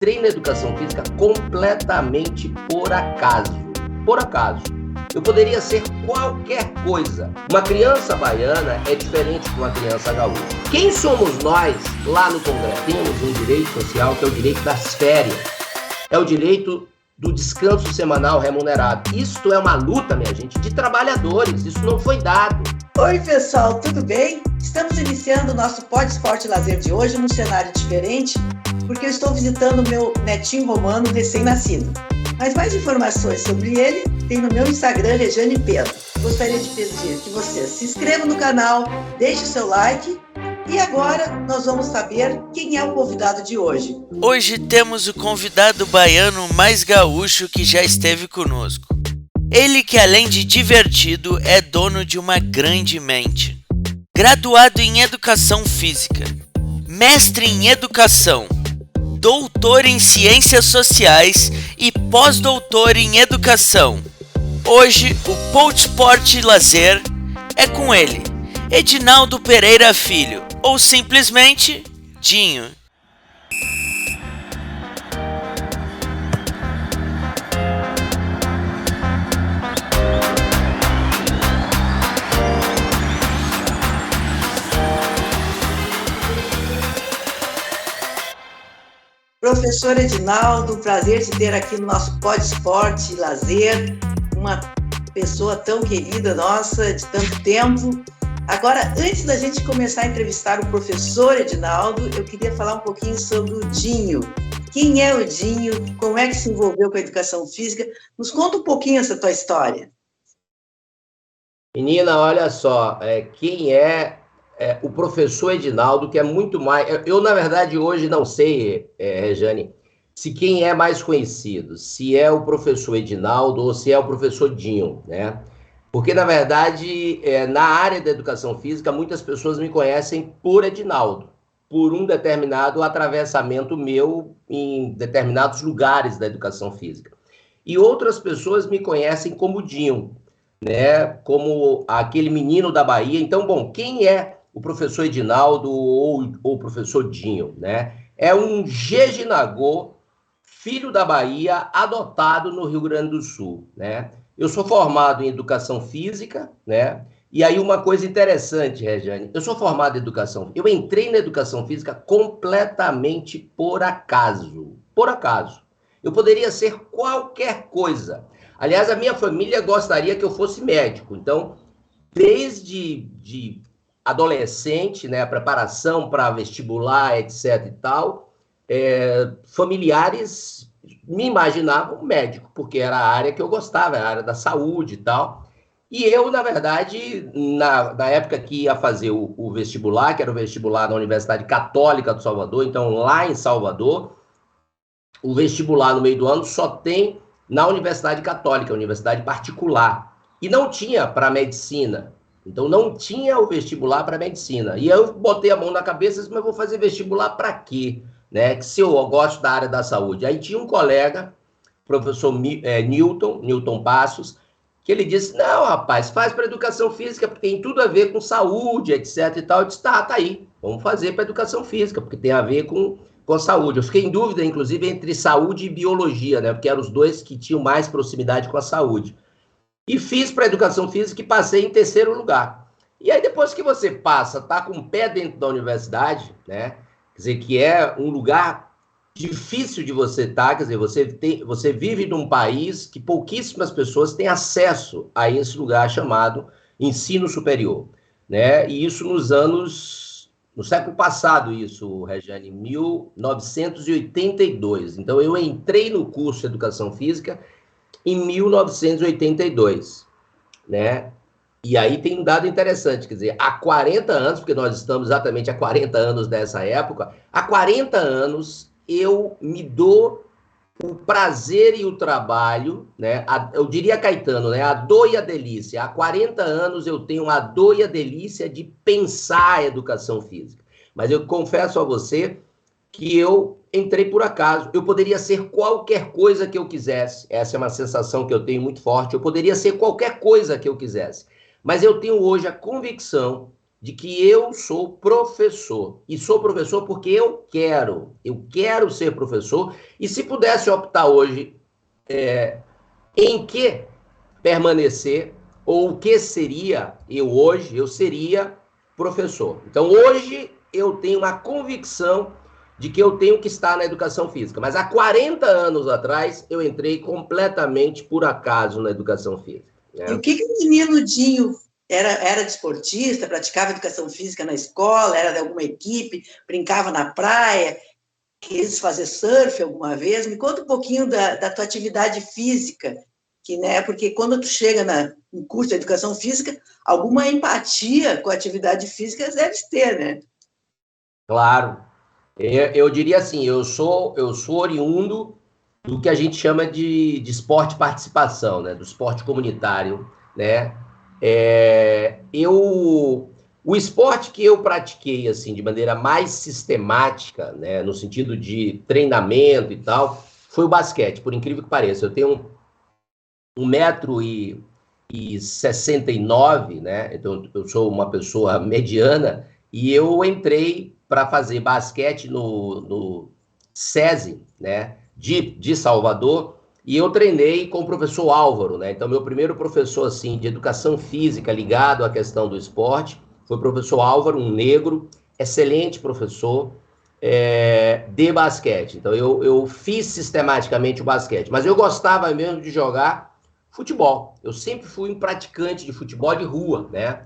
entrei na educação física completamente por acaso. Por acaso. Eu poderia ser qualquer coisa. Uma criança baiana é diferente de uma criança gaúcha. Quem somos nós lá no Congresso? Temos um direito social que é o direito das férias. É o direito do descanso semanal remunerado. Isto é uma luta, minha gente, de trabalhadores. Isso não foi dado. Oi, pessoal, tudo bem? Estamos iniciando o nosso Pod Esporte e Lazer de hoje num cenário diferente, porque eu estou visitando o meu netinho Romano recém-nascido. Mas mais informações sobre ele tem no meu Instagram, Rejane Pedro. Gostaria de pedir que vocês se inscrevam no canal, deixem o seu like. E agora nós vamos saber quem é o convidado de hoje. Hoje temos o convidado baiano mais gaúcho que já esteve conosco. Ele que, além de divertido, é dono de uma grande mente. Graduado em Educação Física, mestre em Educação, doutor em Ciências Sociais e pós-doutor em Educação. Hoje, o Pod Esporte e Lazer é com ele, Edinaldo Pereira Filho, ou simplesmente Dinho. Professor Edinaldo, prazer te ter aqui no nosso Pod Esporte e Lazer, uma pessoa tão querida nossa, de tanto tempo. Agora, antes da gente começar a entrevistar o professor Edinaldo, eu queria falar um pouquinho sobre o Dinho. Quem é o Dinho? Como é que se envolveu com a educação física? Nos conta um pouquinho essa tua história. Menina, olha só, quem é o professor Edinaldo, que é muito mais... Eu, na verdade, hoje não sei, Rejane, se quem é mais conhecido, se é o professor Edinaldo ou se é o professor Dinho, né? Porque, na verdade, na área da educação física, muitas pessoas me conhecem por Edinaldo, por um determinado atravessamento meu em determinados lugares da educação física. E outras pessoas me conhecem como Dinho, né? Como aquele menino da Bahia. Então, bom, quem é o professor Edinaldo ou o professor Dinho, né? É um Jejinagô, filho da Bahia, adotado no Rio Grande do Sul, né? Eu sou formado em Educação Física, né? E aí uma coisa interessante, Rejane, eu sou formado em Educação... Eu entrei na Educação Física completamente por acaso. Por acaso. Eu poderia ser qualquer coisa. Aliás, a minha família gostaria que eu fosse médico. Então, desde adolescente, né, a preparação para vestibular, etc e tal, familiares me imaginavam médico, porque era a área que eu gostava, era a área da saúde e tal. E eu, na verdade, na época que ia fazer o vestibular, que era o vestibular da Universidade Católica do Salvador, então lá em Salvador, o vestibular no meio do ano só tem na Universidade Católica, universidade particular. E não tinha para medicina. Então não tinha o vestibular para medicina. E eu botei a mão na cabeça e disse, mas eu vou fazer vestibular para quê? Né? Que se eu gosto da área da saúde. Aí tinha um colega, professor Newton Passos, que ele disse, não, rapaz, faz para educação física, porque tem tudo a ver com saúde, etc e tal. Eu disse, tá aí, vamos fazer para educação física, porque tem a ver com saúde. Eu fiquei em dúvida, inclusive, entre saúde e biologia, né? Porque eram os dois que tinham mais proximidade com a saúde. E fiz para educação física e passei em terceiro lugar. E aí, depois que você passa, tá com o pé dentro da universidade, né? Quer dizer, que é um lugar difícil de você estar, quer dizer, você vive num país que pouquíssimas pessoas têm acesso a esse lugar chamado ensino superior, né? E isso no século passado, isso, Rejane, 1982. Então, eu entrei no curso de Educação Física em 1982, né? E aí tem um dado interessante, quer dizer, há 40 anos, porque nós estamos exatamente há 40 anos dessa época, há 40 anos eu me dou o prazer e o trabalho, né? Eu diria Caetano, né? A dor e a delícia. Há 40 anos eu tenho a dor e a delícia de pensar a educação física. Mas eu confesso a você que eu entrei por acaso. Eu poderia ser qualquer coisa que eu quisesse. Essa é uma sensação que eu tenho muito forte. Eu poderia ser qualquer coisa que eu quisesse. Mas eu tenho hoje a convicção de que eu sou professor. E sou professor porque eu quero ser professor. E se pudesse optar hoje em que permanecer, ou o que seria eu hoje, eu seria professor. Então, hoje, eu tenho uma convicção de que eu tenho que estar na educação física. Mas há 40 anos atrás, eu entrei completamente por acaso na educação física. Né? E o que o menino Dinho era desportista, praticava educação física na escola, era de alguma equipe, brincava na praia, quis fazer surf alguma vez? Me conta um pouquinho da tua atividade física, né, porque quando tu chega no curso de educação física, alguma empatia com a atividade física deve ter, né? Claro. Eu diria assim, eu sou oriundo do que a gente chama de esporte participação, né? Do esporte comunitário, né? O esporte que eu pratiquei assim de maneira mais sistemática, né, no sentido de treinamento e tal, foi o basquete, por incrível que pareça. Eu tenho 1,69 m, né? Então eu sou uma pessoa mediana e eu entrei para fazer basquete no SESI, né, de Salvador, e eu treinei com o professor Álvaro, né? Então meu primeiro professor assim de educação física ligado à questão do esporte foi o professor Álvaro, um negro, excelente professor de basquete. Então eu fiz sistematicamente o basquete, mas eu gostava mesmo de jogar futebol. Eu sempre fui um praticante de futebol de rua, né?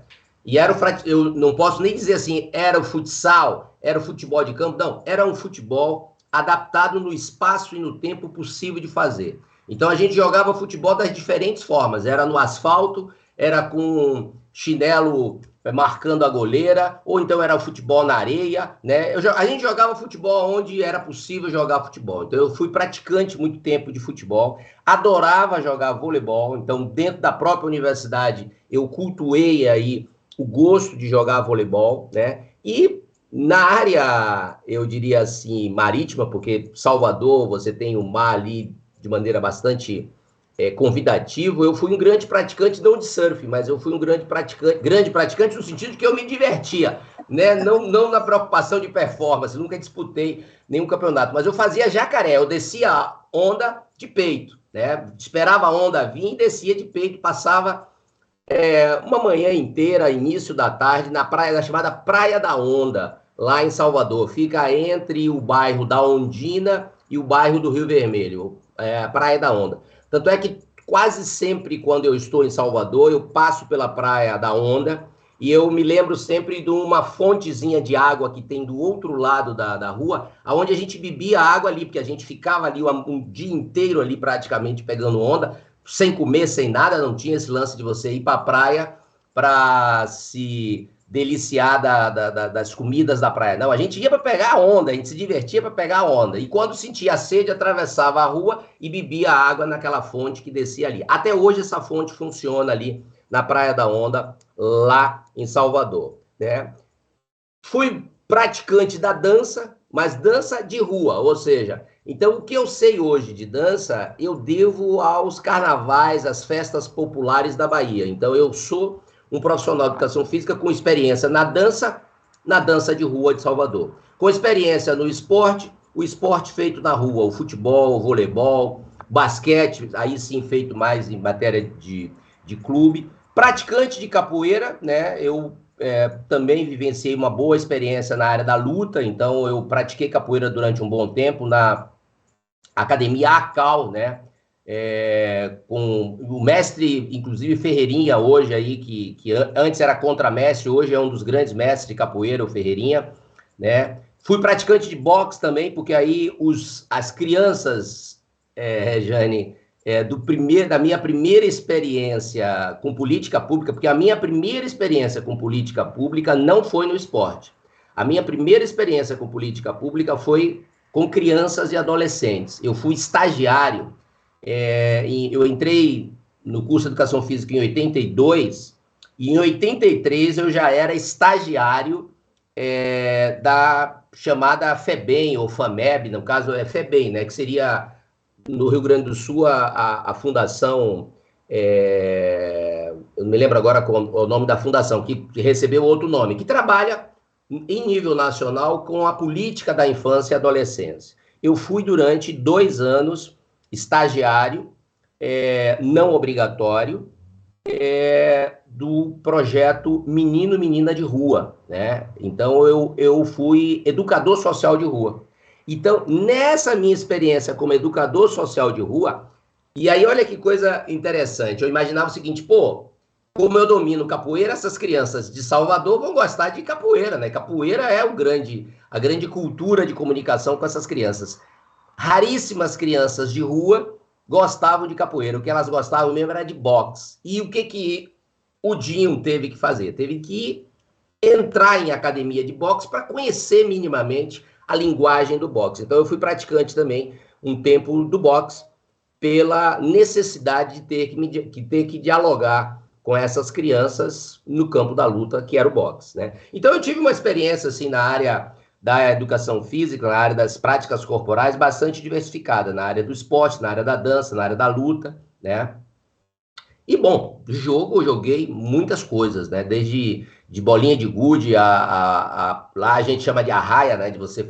E eu não posso nem dizer assim, era o futsal, era o futebol de campo, não, era um futebol adaptado no espaço e no tempo possível de fazer. Então a gente jogava futebol das diferentes formas, era no asfalto, era com chinelo marcando a goleira, ou então era o futebol na areia, né? A gente jogava futebol onde era possível jogar futebol. Então eu fui praticante muito tempo de futebol, adorava jogar voleibol, então dentro da própria universidade eu cultuei aí o gosto de jogar voleibol, né? E na área, eu diria assim, marítima, porque Salvador, você tem o mar ali de maneira bastante convidativo, eu fui um grande praticante, não de surf, mas eu fui um grande praticante no sentido de que eu me divertia, né? Não na preocupação de performance, nunca disputei nenhum campeonato, mas eu fazia jacaré, eu descia a onda de peito, né? Esperava a onda vir e descia de peito, passava uma manhã inteira, início da tarde, na praia chamada Praia da Onda, lá em Salvador. Fica entre o bairro da Ondina e o bairro do Rio Vermelho, Praia da Onda. Tanto é que quase sempre quando eu estou em Salvador, eu passo pela Praia da Onda e eu me lembro sempre de uma fontezinha de água que tem do outro lado da rua, onde a gente bebia água ali, porque a gente ficava ali um dia inteiro ali praticamente pegando onda, sem comer, sem nada, não tinha esse lance de você ir para a praia para se deliciar das comidas da praia. Não, a gente ia para pegar a onda, a gente se divertia para pegar a onda. E quando sentia a sede, atravessava a rua e bebia água naquela fonte que descia ali. Até hoje essa fonte funciona ali na Praia da Onda, lá em Salvador, né? Fui praticante da dança, mas dança de rua, ou seja, então o que eu sei hoje de dança, eu devo aos carnavais, às festas populares da Bahia. Então eu sou um profissional de educação física com experiência na dança de rua de Salvador. Com experiência no esporte, o esporte feito na rua, o futebol, o voleibol, basquete, aí sim feito mais em matéria de clube. Praticante de capoeira, né? Eu também vivenciei uma boa experiência na área da luta, então eu pratiquei capoeira durante um bom tempo na Academia ACAL, né? Com o mestre, inclusive Ferreirinha, hoje aí, que antes era contramestre, hoje é um dos grandes mestres de capoeira, o Ferreirinha, né? Fui praticante de boxe também, porque aí as crianças, Rejane, da minha primeira experiência com política pública, porque a minha primeira experiência com política pública não foi no esporte. A minha primeira experiência com política pública foi com crianças e adolescentes. Eu fui estagiário. Eu entrei no curso de Educação Física em 82 e em 83 eu já era estagiário da chamada FEBEM, ou FAMEB, no caso é FEBEM, né, que seria no Rio Grande do Sul a fundação eu não me lembro agora o nome da fundação, que recebeu outro nome, que trabalha em nível nacional com a política da infância e adolescência. Eu fui durante 2 anos estagiário, não obrigatório, do projeto Menino e Menina de Rua, né? Então, eu fui educador social de rua. Então, nessa minha experiência como educador social de rua, e aí olha que coisa interessante, eu imaginava o seguinte, pô, como eu domino capoeira, essas crianças de Salvador vão gostar de capoeira, né? Capoeira é a grande cultura de comunicação com essas crianças. Raríssimas crianças de rua gostavam de capoeira, o que elas gostavam mesmo era de boxe. E o que o Dinho teve que fazer? Teve que entrar em academia de boxe para conhecer minimamente a linguagem do boxe. Então eu fui praticante também um tempo do boxe pela necessidade de ter que dialogar com essas crianças no campo da luta, que era o boxe, né? Então eu tive uma experiência assim na área da educação física, na área das práticas corporais, bastante diversificada, na área do esporte, na área da dança, na área da luta, né? E, bom, jogo eu joguei muitas coisas, né? Desde de bolinha de gude, lá a gente chama de arraia, né? De você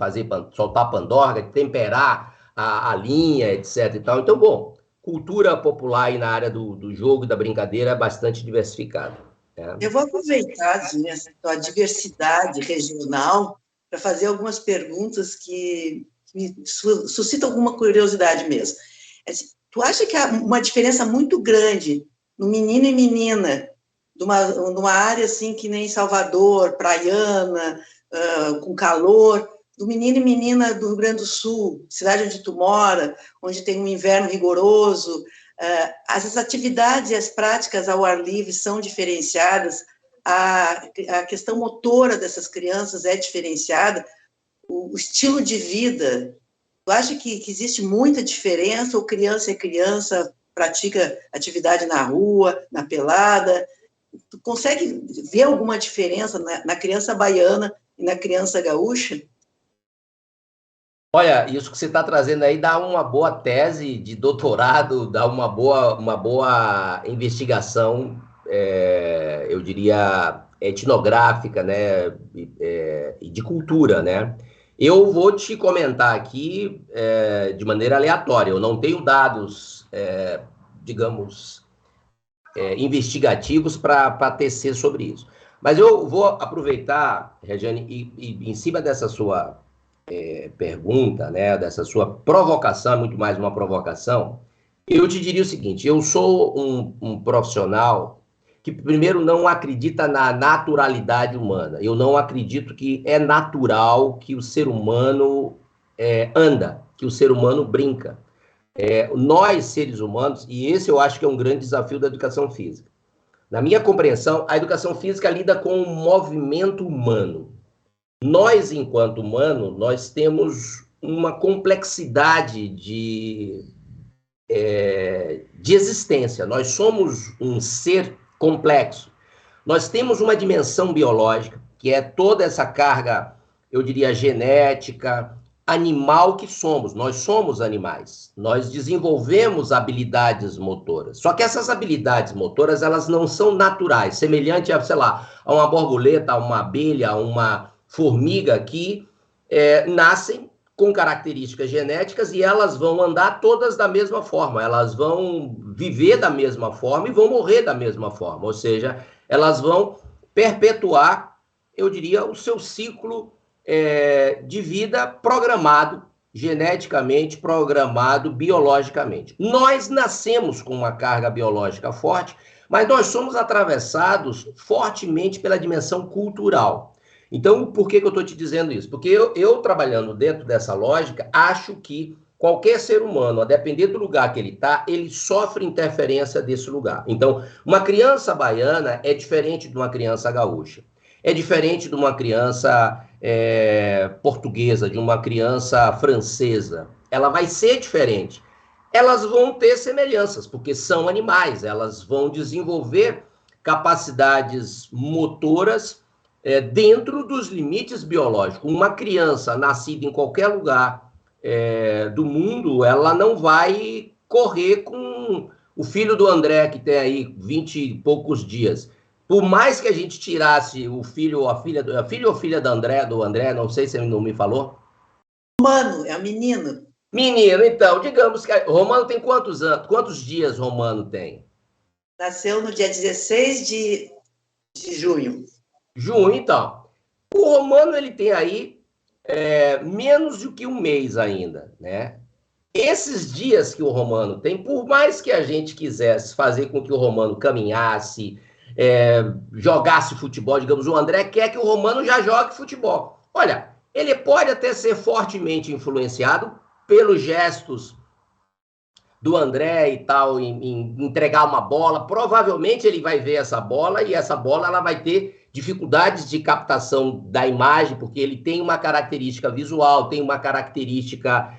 soltar a pandorga, de temperar a linha, etc. e tal. Então, bom, cultura popular aí na área do jogo e da brincadeira é bastante diversificada, né? Eu vou aproveitar essa tua diversidade regional para fazer algumas perguntas que me suscitam alguma curiosidade mesmo. Tu acha que há uma diferença muito grande no menino e menina, numa área assim que nem Salvador, praiana, com calor, do menino e menina do Rio Grande do Sul, cidade onde tu mora, onde tem um inverno rigoroso, as atividades e as práticas ao ar livre são diferenciadas, a questão motora dessas crianças é diferenciada, o estilo de vida, tu acha que existe muita diferença, ou criança é criança, pratica atividade na rua, na pelada, tu consegue ver alguma diferença na criança baiana e na criança gaúcha? Olha, isso que você está trazendo aí dá uma boa tese de doutorado, dá uma boa investigação, eu diria, etnográfica, né, e de cultura, né? Eu vou te comentar aqui de maneira aleatória, eu não tenho dados, digamos, investigativos para tecer sobre isso. Mas eu vou aproveitar, Regiane, e em cima dessa sua pergunta, né, dessa sua provocação, muito mais uma provocação, eu te diria o seguinte, eu sou um profissional que, primeiro, não acredita na naturalidade humana. Eu não acredito que é natural que o ser humano anda, que o ser humano brinca. Nós, seres humanos, e esse eu acho que é um grande desafio da educação física. Na minha compreensão, a educação física lida com o movimento humano. Nós, enquanto humano, nós temos uma complexidade de existência. Nós somos um ser complexo. Nós temos uma dimensão biológica, que é toda essa carga, eu diria, genética, animal que somos. Nós somos animais. Nós desenvolvemos habilidades motoras. Só que essas habilidades motoras, elas não são naturais, semelhante a, sei lá, a uma borboleta, a uma abelha, a uma formiga que nascem com características genéticas e elas vão andar todas da mesma forma, elas vão viver da mesma forma e vão morrer da mesma forma, ou seja, elas vão perpetuar, eu diria, o seu ciclo de vida programado, geneticamente programado, biologicamente. Nós nascemos com uma carga biológica forte, mas nós somos atravessados fortemente pela dimensão cultural. Então, por que eu estou te dizendo isso? Porque eu, trabalhando dentro dessa lógica, acho que qualquer ser humano, a depender do lugar que ele está, ele sofre interferência desse lugar. Então, uma criança baiana é diferente de uma criança gaúcha. É diferente de uma criança portuguesa, de uma criança francesa. Ela vai ser diferente. Elas vão ter semelhanças, porque são animais. Elas vão desenvolver capacidades motoras dentro dos limites biológicos. Uma criança nascida em qualquer lugar do mundo, ela não vai correr com o filho do André, que tem aí 20 e poucos dias, por mais que a gente tirasse o filho ou a filha do André, não sei se ele não me falou. Romano, é um menino. Menino, então, digamos que Romano tem quantos anos? Quantos dias Romano tem? Nasceu no dia 16 de junho. Junho, então. O Romano, ele tem aí menos do que um mês ainda, né? Esses dias que o Romano tem, por mais que a gente quisesse fazer com que o Romano caminhasse, jogasse futebol, digamos, o André quer que o Romano já jogue futebol. Olha, ele pode até ser fortemente influenciado pelos gestos do André e tal, em entregar uma bola. Provavelmente ele vai ver essa bola e essa bola ela vai ter dificuldades de captação da imagem, porque ele tem uma característica visual, tem uma característica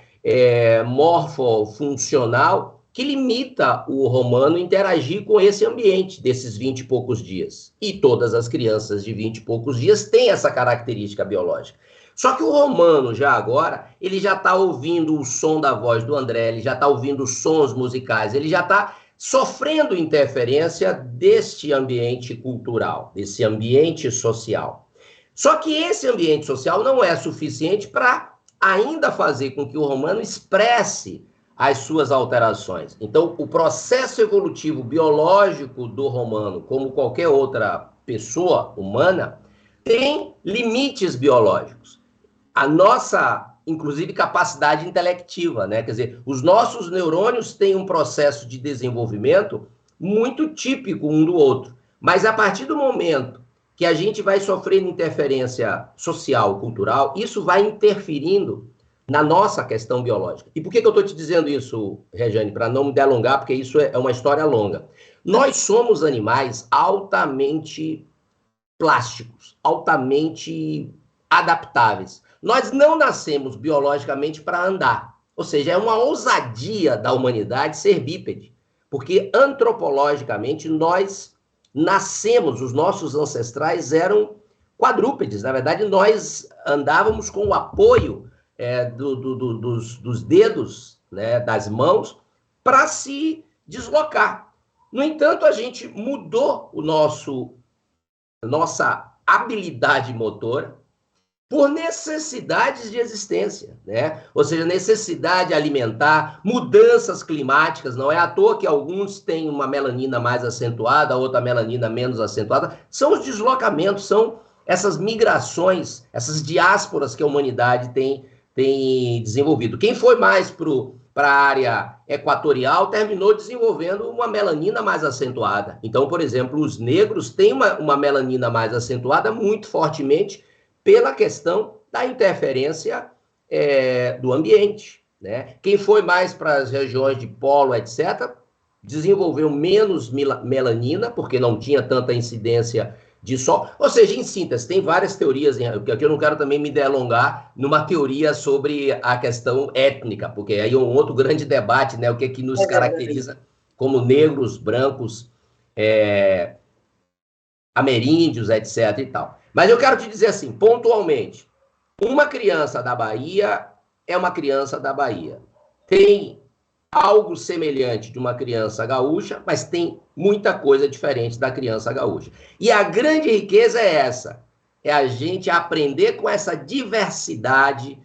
morfofuncional que limita o Romano interagir com esse ambiente desses 20 e poucos dias. E todas as crianças de 20 e poucos dias têm essa característica biológica. Só que o Romano, já agora, ele já está ouvindo o som da voz do André, ele já está ouvindo os sons musicais, ele já está sofrendo interferência deste ambiente cultural, desse ambiente social. Só que esse ambiente social não é suficiente para ainda fazer com que o Romano expresse as suas alterações. Então, o processo evolutivo biológico do Romano, como qualquer outra pessoa humana, tem limites biológicos. A nossa, inclusive, capacidade intelectiva, né? Quer dizer, os nossos neurônios têm um processo de desenvolvimento muito típico um do outro. Mas a partir do momento que a gente vai sofrendo interferência social, cultural, isso vai interferindo na nossa questão biológica. E por que eu estou te dizendo isso, Regiane? Para não me delongar, porque isso é uma história longa. Nós somos animais altamente plásticos, altamente adaptáveis. Nós não nascemos biologicamente para andar. Ou seja, é uma ousadia da humanidade ser bípede. Porque antropologicamente nós nascemos, os nossos ancestrais eram quadrúpedes. Na verdade, nós andávamos com o apoio dos dedos, né, das mãos, para se deslocar. No entanto, a gente mudou nossa habilidade motora por necessidades de existência, né? Ou seja, necessidade alimentar, mudanças climáticas. Não é à toa que alguns têm uma melanina mais acentuada, outra melanina menos acentuada. São os deslocamentos, são essas migrações, essas diásporas que a humanidade tem desenvolvido. Quem foi mais para a área equatorial terminou desenvolvendo uma melanina mais acentuada. Então, por exemplo, os negros têm uma melanina mais acentuada muito fortemente pela questão da interferência do ambiente, né? Quem foi mais para as regiões de polo, etc., desenvolveu menos melanina, porque não tinha tanta incidência de sol. Ou seja, em síntese, tem várias teorias, aqui eu não quero também me delongar numa teoria sobre a questão étnica, porque aí é um outro grande debate, né? O que nos caracteriza como negros, brancos, ameríndios, etc. e tal. Mas eu quero te dizer assim, pontualmente, uma criança da Bahia é uma criança da Bahia. Tem algo semelhante de uma criança gaúcha, mas tem muita coisa diferente da criança gaúcha. E a grande riqueza é essa, é a gente aprender com essa diversidade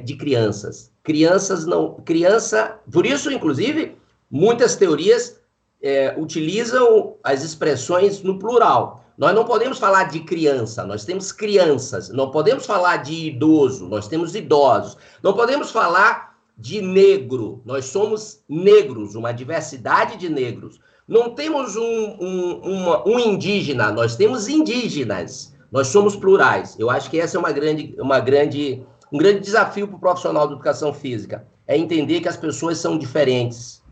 de crianças. Por isso, inclusive, muitas teorias utilizam as expressões no plural. Nós não podemos falar de criança, nós temos crianças. Não podemos falar de idoso, nós temos idosos. Não podemos falar de negro, nós somos negros, uma diversidade de negros. Não temos um indígena, nós temos indígenas. Nós somos plurais. Eu acho que essa é um grande desafio para o profissional de educação física. É entender que as pessoas são diferentes.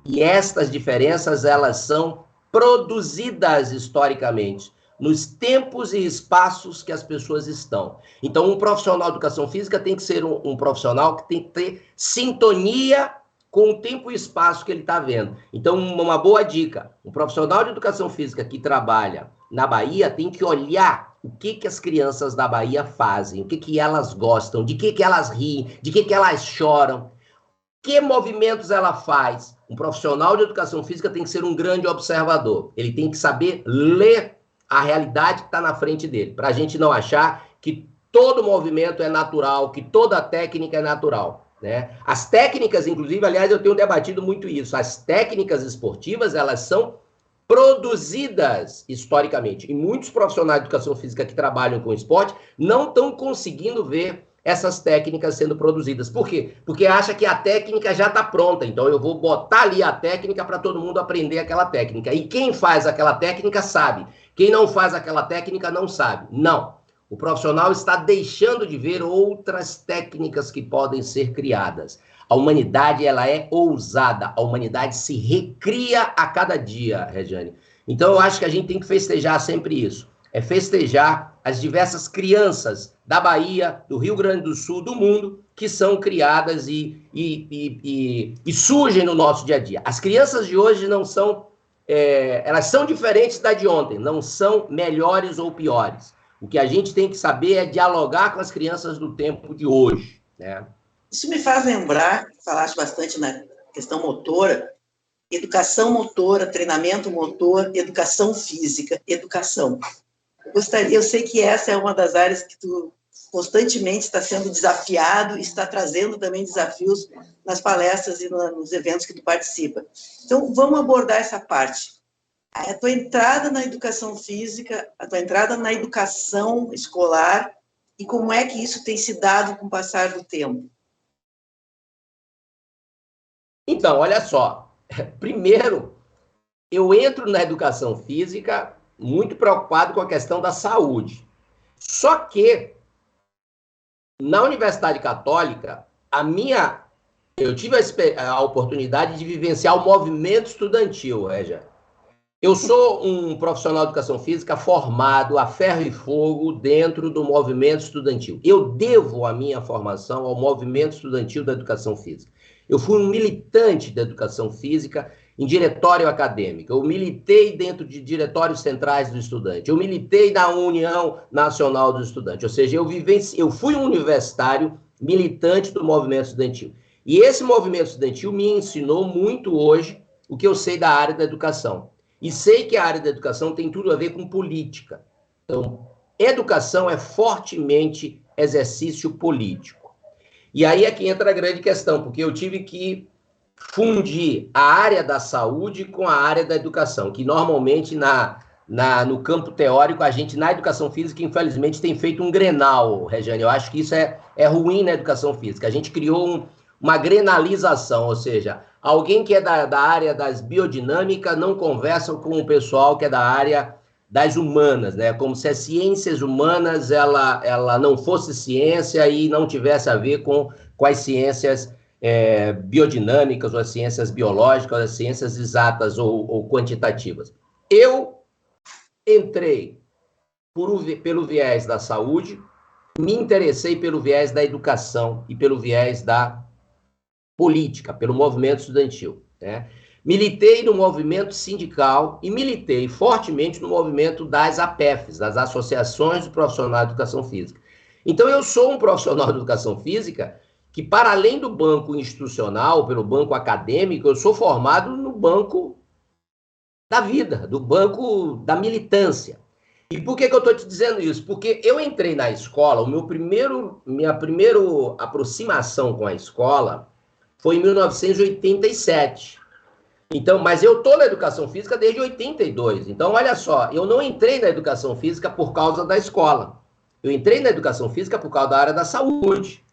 E estas diferenças, elas são produzidas historicamente, nos tempos e espaços que as pessoas estão. Então, um profissional de educação física tem que ser um profissional que tem que ter sintonia com o tempo e espaço que ele está vendo. Então, uma boa dica, um profissional de educação física que trabalha na Bahia tem que olhar o que as crianças da Bahia fazem, o que elas gostam, de que elas riem, de que elas choram. Que movimentos ela faz? Um profissional de educação física tem que ser um grande observador. Ele tem que saber ler a realidade que está na frente dele, para a gente não achar que todo movimento é natural, que toda técnica é natural, né? As técnicas, inclusive, aliás, eu tenho debatido muito isso, as técnicas esportivas, elas são produzidas historicamente. E muitos profissionais de educação física que trabalham com esporte não estão conseguindo ver essas técnicas sendo produzidas. Por quê? Porque acha que a técnica já está pronta. Então, eu vou botar ali a técnica para todo mundo aprender aquela técnica. E quem faz aquela técnica sabe. Quem não faz aquela técnica não sabe. Não. O profissional está deixando de ver outras técnicas que podem ser criadas. A humanidade, ela é ousada. A humanidade se recria a cada dia, Regiane. Então, eu acho que a gente tem que festejar sempre isso. É festejar as diversas crianças da Bahia, do Rio Grande do Sul, do mundo, que são criadas e surgem no nosso dia a dia. As crianças de hoje não são... elas são diferentes da de ontem, não são melhores ou piores. O que a gente tem que saber é dialogar com as crianças do tempo de hoje, né? Isso me faz lembrar, falaste bastante na questão motora, educação motora, treinamento motor, educação física, educação. Eu sei que essa é uma das áreas que tu constantemente está sendo desafiado e está trazendo também desafios nas palestras e nos eventos que tu participa. Então, vamos abordar essa parte. A tua entrada na educação física, a tua entrada na educação escolar e como é que isso tem se dado com o passar do tempo? Então, olha só. Primeiro, eu entro na educação física muito preocupado com a questão da saúde. Só que, na Universidade Católica, eu tive a oportunidade de vivenciar o movimento estudantil, Régia. Eu sou um profissional de educação física formado a ferro e fogo dentro do movimento estudantil. Eu devo a minha formação ao movimento estudantil da educação física. Eu fui um militante da educação física em diretório acadêmico. Eu militei dentro de diretórios centrais do estudante. Eu militei na União Nacional do Estudante. Ou seja, eu fui um universitário militante do movimento estudantil. E esse movimento estudantil me ensinou muito hoje o que eu sei da área da educação. E sei que a área da educação tem tudo a ver com política. Então, educação é fortemente exercício político. E aí é que entra a grande questão, porque eu tive que fundir a área da saúde com a área da educação, que normalmente no campo teórico, a gente, na educação física, infelizmente, tem feito um grenal, Regiane. Eu acho que isso é ruim na educação física. A gente criou uma grenalização, ou seja, alguém que é da área das biodinâmicas não conversa com o pessoal que é da área das humanas, né? Como se as ciências humanas ela não fosse ciência e não tivesse a ver com as ciências biodinâmicas, ou as ciências biológicas, ou as ciências exatas ou quantitativas. Eu entrei pelo viés da saúde, me interessei pelo viés da educação e pelo viés da política, pelo movimento estudantil, né? Militei no movimento sindical e militei fortemente no movimento das APEFs, das Associações de Profissionais de Educação Física. Então, eu sou um profissional de educação física que, para além do banco institucional, pelo banco acadêmico, eu sou formado no banco da vida, do banco da militância. E por que eu estou te dizendo isso? Porque eu entrei na escola, minha primeira aproximação com a escola foi em 1987. Então, mas eu estou na educação física desde 82. Então, olha só, eu não entrei na educação física por causa da escola. Eu entrei na educação física por causa da área da saúde.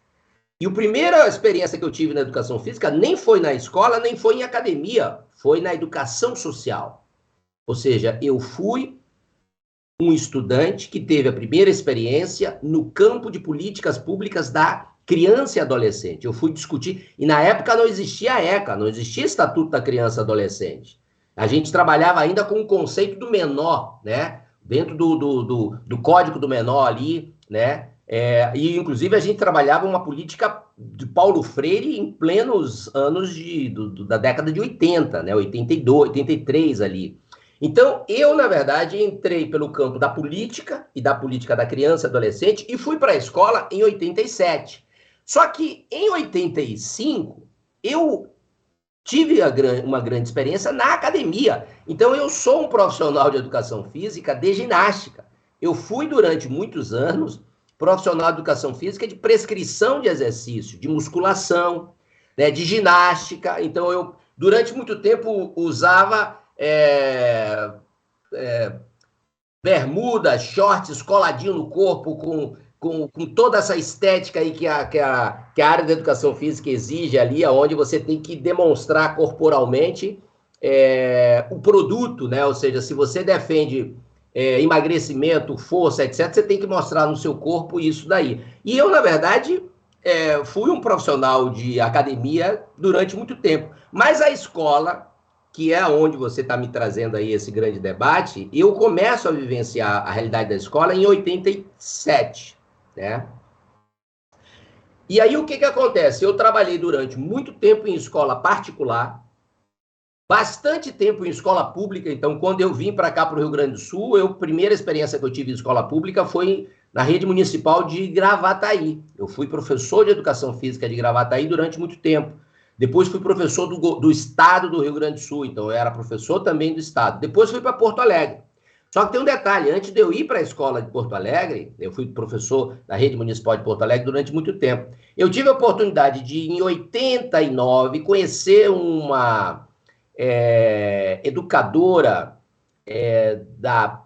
E a primeira experiência que eu tive na educação física nem foi na escola, nem foi em academia, foi na educação social. Ou seja, eu fui um estudante que teve a primeira experiência no campo de políticas públicas da criança e adolescente. Eu fui discutir, e na época não existia a ECA, não existia Estatuto da Criança e Adolescente. A gente trabalhava ainda com o conceito do menor, né? Dentro do Código do Menor ali, né? E, inclusive, a gente trabalhava uma política de Paulo Freire em plenos anos da década de 80, né? 82, 83 ali. Então, eu, na verdade, entrei pelo campo da política e da política da criança e adolescente e fui para a escola em 87. Só que, em 85, eu tive uma grande experiência na academia. Então, eu sou um profissional de educação física de ginástica. Eu fui, durante muitos anos, profissional de educação física de prescrição de exercício, de musculação, né, de ginástica. Então, eu, durante muito tempo, usava bermuda, shorts coladinho no corpo, com toda essa estética aí que a área da educação física exige ali, onde você tem que demonstrar corporalmente o produto, né? Ou seja, se você defende emagrecimento, força, etc., você tem que mostrar no seu corpo isso daí. E eu, na verdade, fui um profissional de academia durante muito tempo. Mas a escola, que é onde você está me trazendo aí esse grande debate, eu começo a vivenciar a realidade da escola em 87, né? E aí o que acontece? Eu trabalhei durante muito tempo em escola particular, bastante tempo em escola pública. Então, quando eu vim para cá, para o Rio Grande do Sul, a primeira experiência que eu tive em escola pública foi na rede municipal de Gravataí. Eu fui professor de educação física de Gravataí durante muito tempo. Depois fui professor do estado do Rio Grande do Sul, então eu era professor também do estado. Depois fui para Porto Alegre. Só que tem um detalhe, antes de eu ir para a escola de Porto Alegre, eu fui professor da rede municipal de Porto Alegre durante muito tempo. Eu tive a oportunidade de, em 89, conhecer uma educadora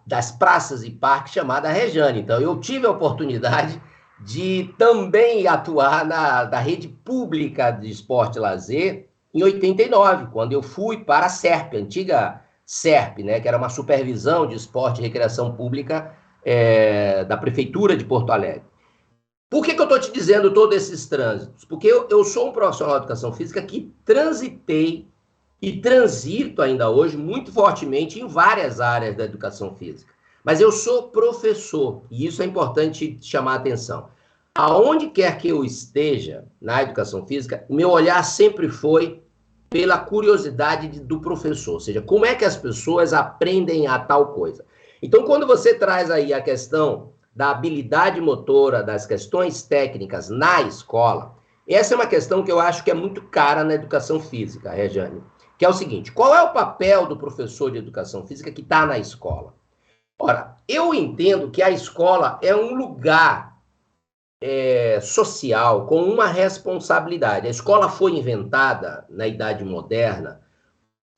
das praças e parques chamada Rejane. Então, eu tive a oportunidade de também atuar da rede pública de esporte e lazer em 89, quando eu fui para a SERP, a antiga SERP, né, que era uma supervisão de esporte e recreação pública da Prefeitura de Porto Alegre. Por que eu estou te dizendo todos esses trânsitos? Porque eu sou um profissional de educação física que transitei e transito ainda hoje muito fortemente em várias áreas da educação física. Mas eu sou professor, e isso é importante chamar a atenção. Aonde quer que eu esteja na educação física, o meu olhar sempre foi pela curiosidade do professor, ou seja, como é que as pessoas aprendem a tal coisa. Então, quando você traz aí a questão da habilidade motora, das questões técnicas na escola, essa é uma questão que eu acho que é muito cara na educação física, Rejane, que é o seguinte: qual é o papel do professor de educação física que está na escola? Ora, eu entendo que a escola é um lugar social com uma responsabilidade. A escola foi inventada na Idade Moderna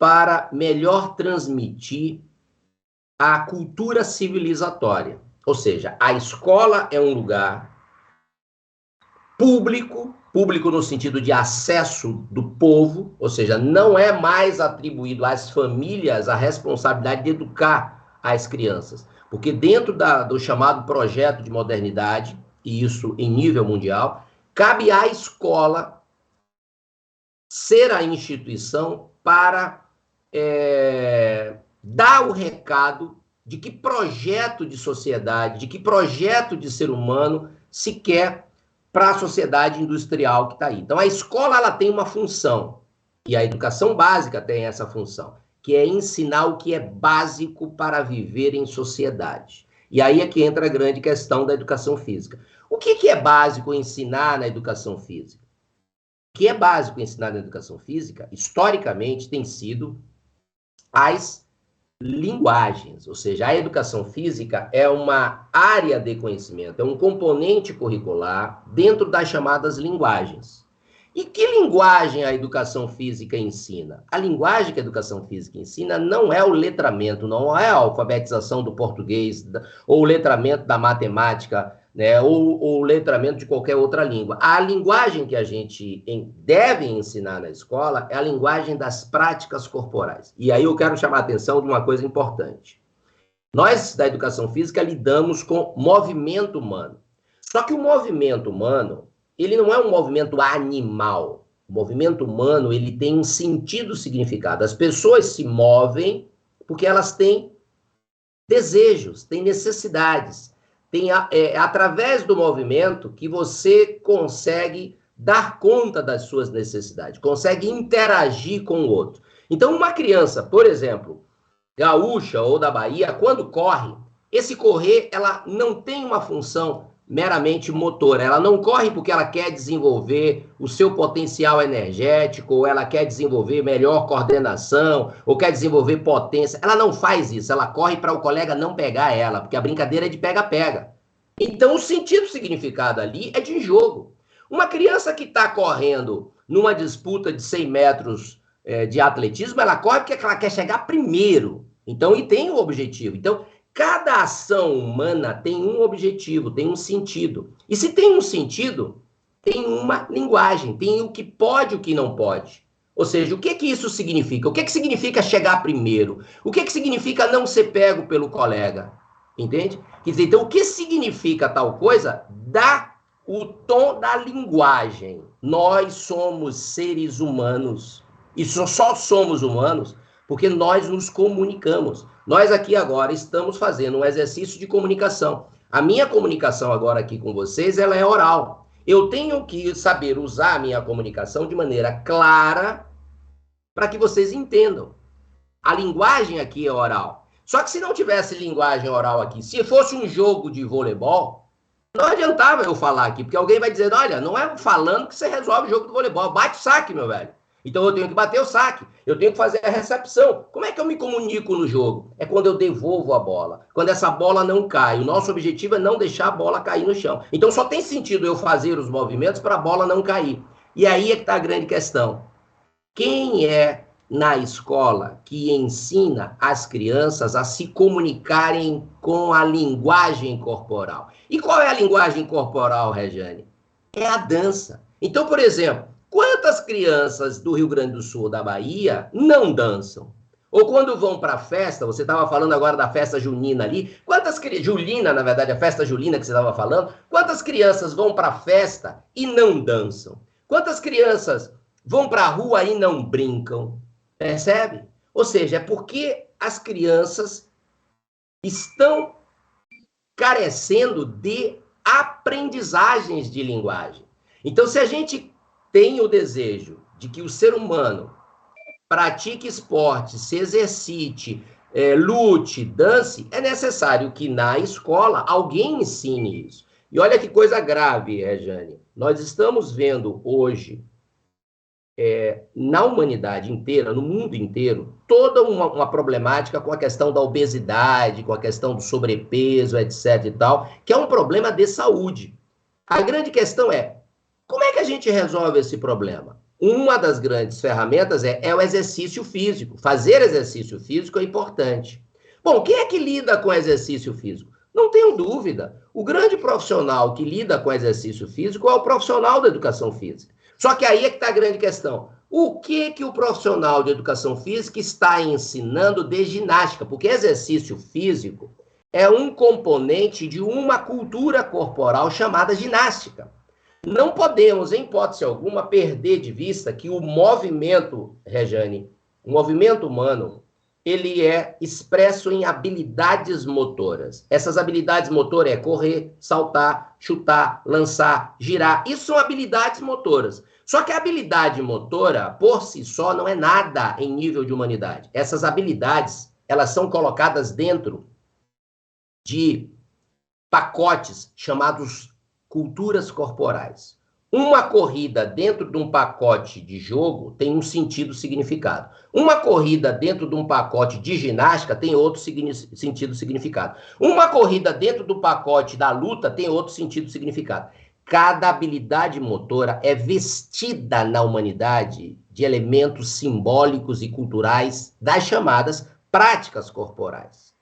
para melhor transmitir a cultura civilizatória. Ou seja, a escola é um lugar público no sentido de acesso do povo, ou seja, não é mais atribuído às famílias a responsabilidade de educar as crianças, porque dentro do chamado projeto de modernidade, e isso em nível mundial, cabe à escola ser a instituição para dar o recado de que projeto de sociedade, de que projeto de ser humano se quer para a sociedade industrial que está aí. Então, a escola ela tem uma função, e a educação básica tem essa função, que é ensinar o que é básico para viver em sociedade. E aí é que entra a grande questão da educação física. O que é básico ensinar na educação física? O que é básico ensinar na educação física, historicamente, tem sido as linguagens, ou seja, a educação física é uma área de conhecimento, é um componente curricular dentro das chamadas linguagens. E que linguagem a educação física ensina? A linguagem que a educação física ensina não é o letramento, não é a alfabetização do português, ou o letramento da matemática, né, ou o letramento de qualquer outra língua. A linguagem que a gente deve ensinar na escola é a linguagem das práticas corporais. E aí eu quero chamar a atenção de uma coisa importante. Nós, da educação física, lidamos com movimento humano. Só que o movimento humano, ele não é um movimento animal. O movimento humano, ele tem um sentido, significado. As pessoas se movem porque elas têm desejos, têm necessidades. Através do movimento que você consegue dar conta das suas necessidades, consegue interagir com o outro. Então, uma criança, por exemplo, gaúcha ou da Bahia, quando corre, esse correr, ela não tem uma função meramente motora. Ela não corre porque ela quer desenvolver o seu potencial energético, ou ela quer desenvolver melhor coordenação, ou quer desenvolver potência. Ela não faz isso, ela corre para o colega não pegar ela, porque a brincadeira é de pega-pega. Então, o sentido significado ali é de jogo. Uma criança que está correndo numa disputa de 100 metros de atletismo, ela corre porque ela quer chegar primeiro. Então, e tem um objetivo. Então, cada ação humana tem um objetivo, tem um sentido. E se tem um sentido, tem uma linguagem, tem o que pode e o que não pode. Ou seja, o que isso significa? O que significa chegar primeiro? O que significa não ser pego pelo colega? Entende? Quer dizer, então, o que significa tal coisa dá o tom da linguagem. Nós somos seres humanos. E só somos humanos porque nós nos comunicamos. Nós aqui agora estamos fazendo um exercício de comunicação. A minha comunicação agora aqui com vocês, ela é oral. Eu tenho que saber usar a minha comunicação de maneira clara para que vocês entendam. A linguagem aqui é oral. Só que se não tivesse linguagem oral aqui, se fosse um jogo de voleibol, não adiantava eu falar aqui, porque alguém vai dizer, olha, não é falando que você resolve o jogo do voleibol, bate o saque, meu velho. Então eu tenho que bater o saque, eu tenho que fazer a recepção. Como é que eu me comunico no jogo? É quando eu devolvo a bola, quando essa bola não cai. O nosso objetivo é não deixar a bola cair no chão. Então só tem sentido eu fazer os movimentos para a bola não cair. E aí é que está a grande questão. Quem é na escola que ensina as crianças a se comunicarem com a linguagem corporal? E qual é a linguagem corporal, Regiane? É a dança. Então, por exemplo, quantas crianças do Rio Grande do Sul ou da Bahia não dançam? Ou quando vão para a festa, você estava falando agora da festa junina ali, julina, na verdade, a festa julina que você estava falando, quantas crianças vão para a festa e não dançam? Quantas crianças vão para a rua e não brincam? Percebe? Ou seja, é porque as crianças estão carecendo de aprendizagens de linguagem. Então, se a gente tem o desejo de que o ser humano pratique esporte, se exercite, lute, dance, é necessário que na escola alguém ensine isso. E olha que coisa grave, Regiane. Nós estamos vendo hoje, na humanidade inteira, no mundo inteiro, toda uma problemática com a questão da obesidade, com a questão do sobrepeso, etc. e tal, que é um problema de saúde. A grande questão é, como é que a gente resolve esse problema? Uma das grandes ferramentas é o exercício físico. Fazer exercício físico é importante. Bom, quem é que lida com exercício físico? Não tenho dúvida. O grande profissional que lida com exercício físico é o profissional da educação física. Só que aí é que está a grande questão. O que o profissional de educação física está ensinando de ginástica? Porque exercício físico é um componente de uma cultura corporal chamada ginástica. Não podemos, em hipótese alguma, perder de vista que o movimento, Regiane, o movimento humano, ele é expresso em habilidades motoras. Essas habilidades motoras é correr, saltar, chutar, lançar, girar. Isso são habilidades motoras. Só que a habilidade motora, por si só, não é nada em nível de humanidade. Essas habilidades, elas são colocadas dentro de pacotes chamados culturas corporais. Uma corrida dentro de um pacote de jogo tem um sentido, significado. Uma corrida dentro de um pacote de ginástica tem outro sentido, significado. Uma corrida dentro do pacote da luta tem outro sentido, significado. Cada habilidade motora é vestida na humanidade de elementos simbólicos e culturais das chamadas práticas corporais.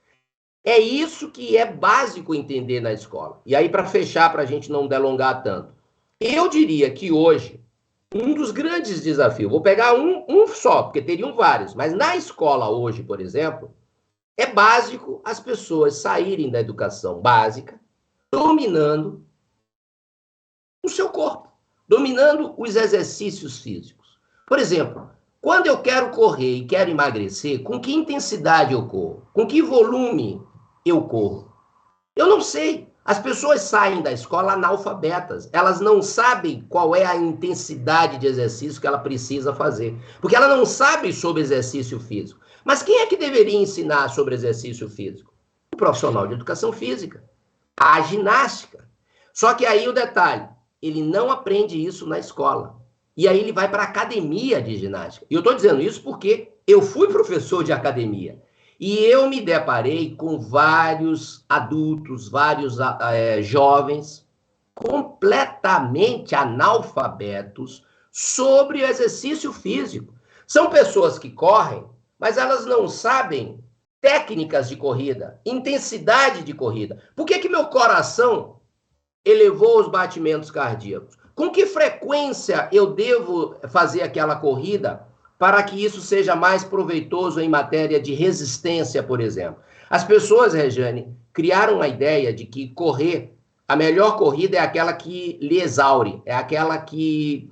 É isso que é básico entender na escola. E aí, para fechar, para a gente não delongar tanto, eu diria que hoje, um dos grandes desafios, vou pegar um só, porque teriam vários, mas na escola hoje, por exemplo, é básico as pessoas saírem da educação básica dominando o seu corpo, dominando os exercícios físicos. Por exemplo, quando eu quero correr e quero emagrecer, com que intensidade eu corro? Com que volume eu corro? Eu não sei. As pessoas saem da escola analfabetas. Elas não sabem qual é a intensidade de exercício que ela precisa fazer. Porque ela não sabe sobre exercício físico. Mas quem é que deveria ensinar sobre exercício físico? O profissional de educação física. A ginástica. Só que aí o detalhe, ele não aprende isso na escola. E aí ele vai para a academia de ginástica. E eu estou dizendo isso porque eu fui professor de academia. E eu me deparei com vários adultos, vários jovens completamente analfabetos sobre o exercício físico. São pessoas que correm, mas elas não sabem técnicas de corrida, intensidade de corrida. Por que meu coração elevou os batimentos cardíacos? Com que frequência eu devo fazer aquela corrida para que isso seja mais proveitoso em matéria de resistência, por exemplo? As pessoas, Rejane, criaram a ideia de que correr, a melhor corrida é aquela que lhe exaure, é aquela que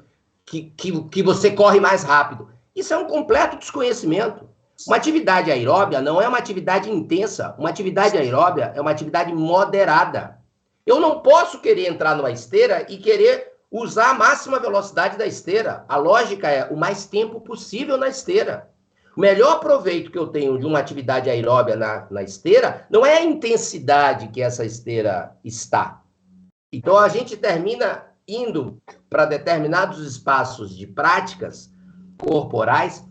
você corre mais rápido. Isso é um completo desconhecimento. Uma atividade aeróbia não é uma atividade intensa, uma atividade aeróbia é uma atividade moderada. Eu não posso querer entrar numa esteira e querer usar a máxima velocidade da esteira. A lógica é o mais tempo possível na esteira. O melhor proveito que eu tenho de uma atividade aeróbia na esteira não é a intensidade que essa esteira está. Então, a gente termina indo para determinados espaços de práticas corporais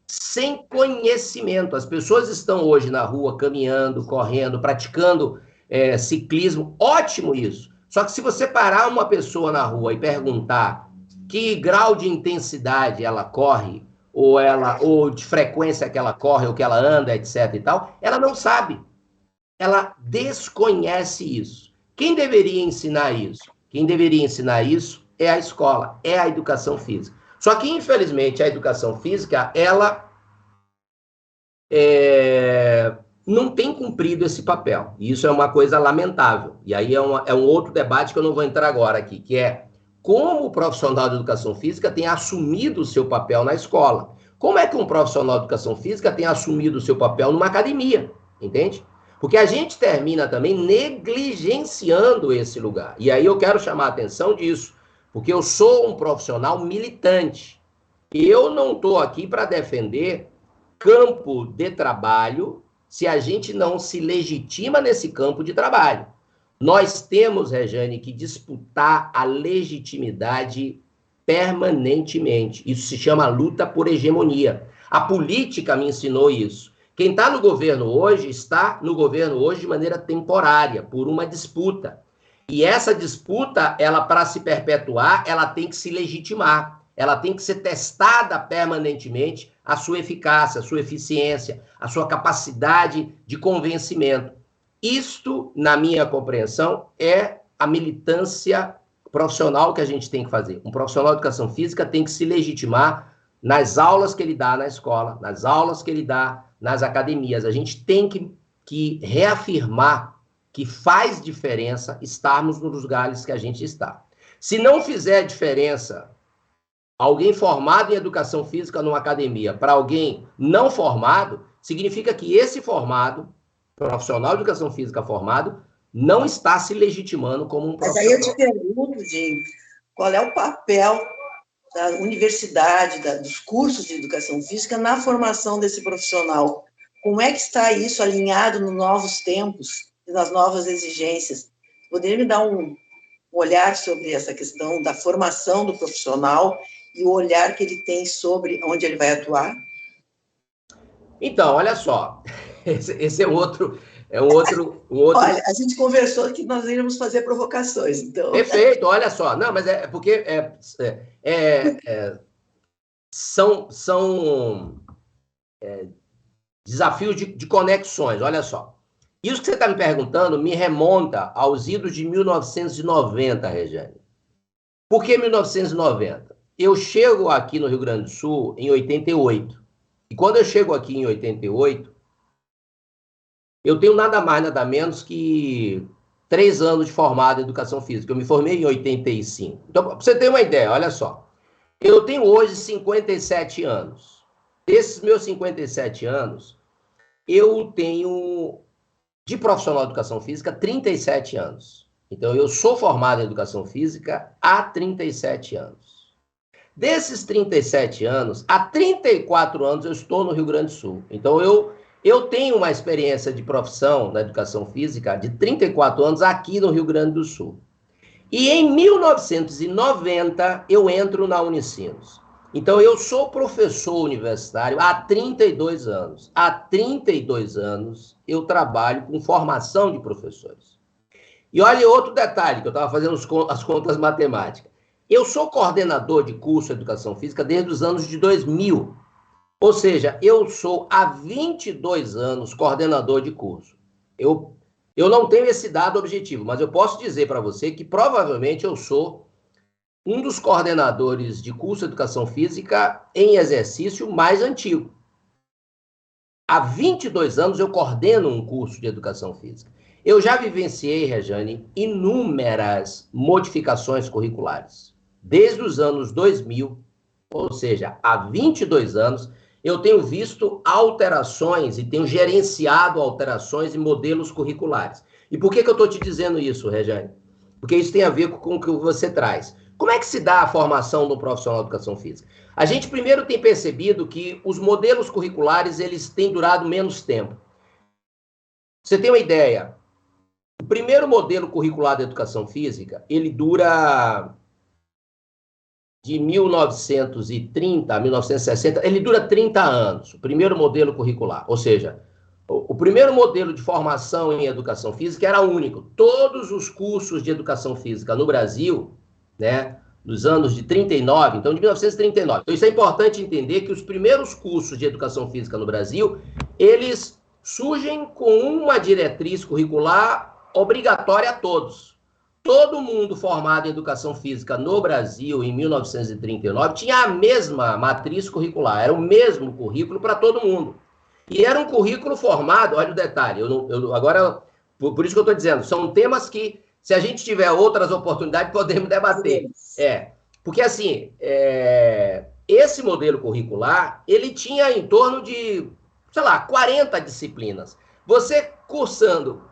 sem conhecimento. As pessoas estão hoje na rua caminhando, correndo, praticando ciclismo. Ótimo isso. Só que se você parar uma pessoa na rua e perguntar que grau de intensidade ela corre, ou de frequência que ela corre, ou que ela anda, etc. e tal, ela não sabe. Ela desconhece isso. Quem deveria ensinar isso? Quem deveria ensinar isso é a escola, é a educação física. Só que, infelizmente, a educação física, ela não tem cumprido esse papel. E isso é uma coisa lamentável. E aí é um outro debate que eu não vou entrar agora aqui, que é como o profissional de educação física tem assumido o seu papel na escola. Como é que um profissional de educação física tem assumido o seu papel numa academia, entende? Porque a gente termina também negligenciando esse lugar. E aí eu quero chamar a atenção disso, porque eu sou um profissional militante. Eu não estou aqui para defender campo de trabalho se a gente não se legitima nesse campo de trabalho. Nós temos, Rejane, que disputar a legitimidade permanentemente. Isso se chama luta por hegemonia. A política me ensinou isso. Quem está no governo hoje, está no governo hoje de maneira temporária, por uma disputa. E essa disputa, ela para se perpetuar, ela tem que se legitimar. Ela tem que ser testada permanentemente a sua eficácia, a sua eficiência, a sua capacidade de convencimento. Isto, na minha compreensão, é a militância profissional que a gente tem que fazer. Um profissional de educação física tem que se legitimar nas aulas que ele dá na escola, nas aulas que ele dá nas academias. A gente tem que reafirmar que faz diferença estarmos nos lugares que a gente está. Se não fizer diferença alguém formado em educação física numa academia para alguém não formado, significa que esse formado, profissional de educação física formado, não está se legitimando como um profissional. Mas aí eu te pergunto, Jim, qual é o papel da universidade, dos cursos de educação física na formação desse profissional? Como é que está isso alinhado nos novos tempos e nas novas exigências? Poderia me dar um olhar sobre essa questão da formação do profissional e o olhar que ele tem sobre onde ele vai atuar? Então, olha só, esse é um outro... Olha, a gente conversou que nós íamos fazer provocações, então... Perfeito, olha só. Não, mas é porque são desafios de conexões, olha só. Isso que você está me perguntando me remonta aos idos de 1990, Rejane. Por que 1990? Eu chego aqui no Rio Grande do Sul em 88. E quando eu chego aqui em 88, eu tenho nada mais, nada menos que 3 anos de formado em educação física. Eu me formei em 85. Então, para você ter uma ideia, olha só. Eu tenho hoje 57 anos. Desses meus 57 anos, eu tenho, de profissional de educação física, 37 anos. Então, eu sou formado em educação física há 37 anos. Desses 37 anos, há 34 anos eu estou no Rio Grande do Sul. Então, eu tenho uma experiência de profissão na educação física de 34 anos aqui no Rio Grande do Sul. E em 1990 eu entro na Unicinos. Então eu sou professor universitário há 32 anos. Há 32 anos eu trabalho com formação de professores. E olha outro detalhe, que eu estava fazendo as contas matemáticas. Eu sou coordenador de curso de Educação Física desde os anos de 2000. Ou seja, eu sou há 22 anos coordenador de curso. Eu não tenho esse dado objetivo, mas eu posso dizer para você que provavelmente eu sou um dos coordenadores de curso de Educação Física em exercício mais antigo. Há 22 anos eu coordeno um curso de Educação Física. Eu já vivenciei, Rejane, inúmeras modificações curriculares. Desde os anos 2000, ou seja, há 22 anos, eu tenho visto alterações e tenho gerenciado alterações em modelos curriculares. E por que eu estou te dizendo isso, Rejane? Porque isso tem a ver com o que você traz. Como é que se dá a formação do profissional de Educação Física? A gente primeiro tem percebido que os modelos curriculares eles têm durado menos tempo. Você tem uma ideia? O primeiro modelo curricular de Educação Física, ele dura de 1930 a 1960, ele dura 30 anos, o primeiro modelo curricular. Ou seja, o primeiro modelo de formação em Educação Física era único. Todos os cursos de Educação Física no Brasil, né, nos anos de 39, então de 1939. Então isso é importante entender que os primeiros cursos de Educação Física no Brasil, eles surgem com uma diretriz curricular obrigatória a todos. Todo mundo formado em Educação Física no Brasil, em 1939, tinha a mesma matriz curricular, era o mesmo currículo para todo mundo. E era um currículo formado, olha o detalhe, agora, por isso que eu estou dizendo, são temas que, se a gente tiver outras oportunidades, podemos debater. Porque assim, esse modelo curricular, ele tinha em torno de, sei lá, 40 disciplinas. Você cursando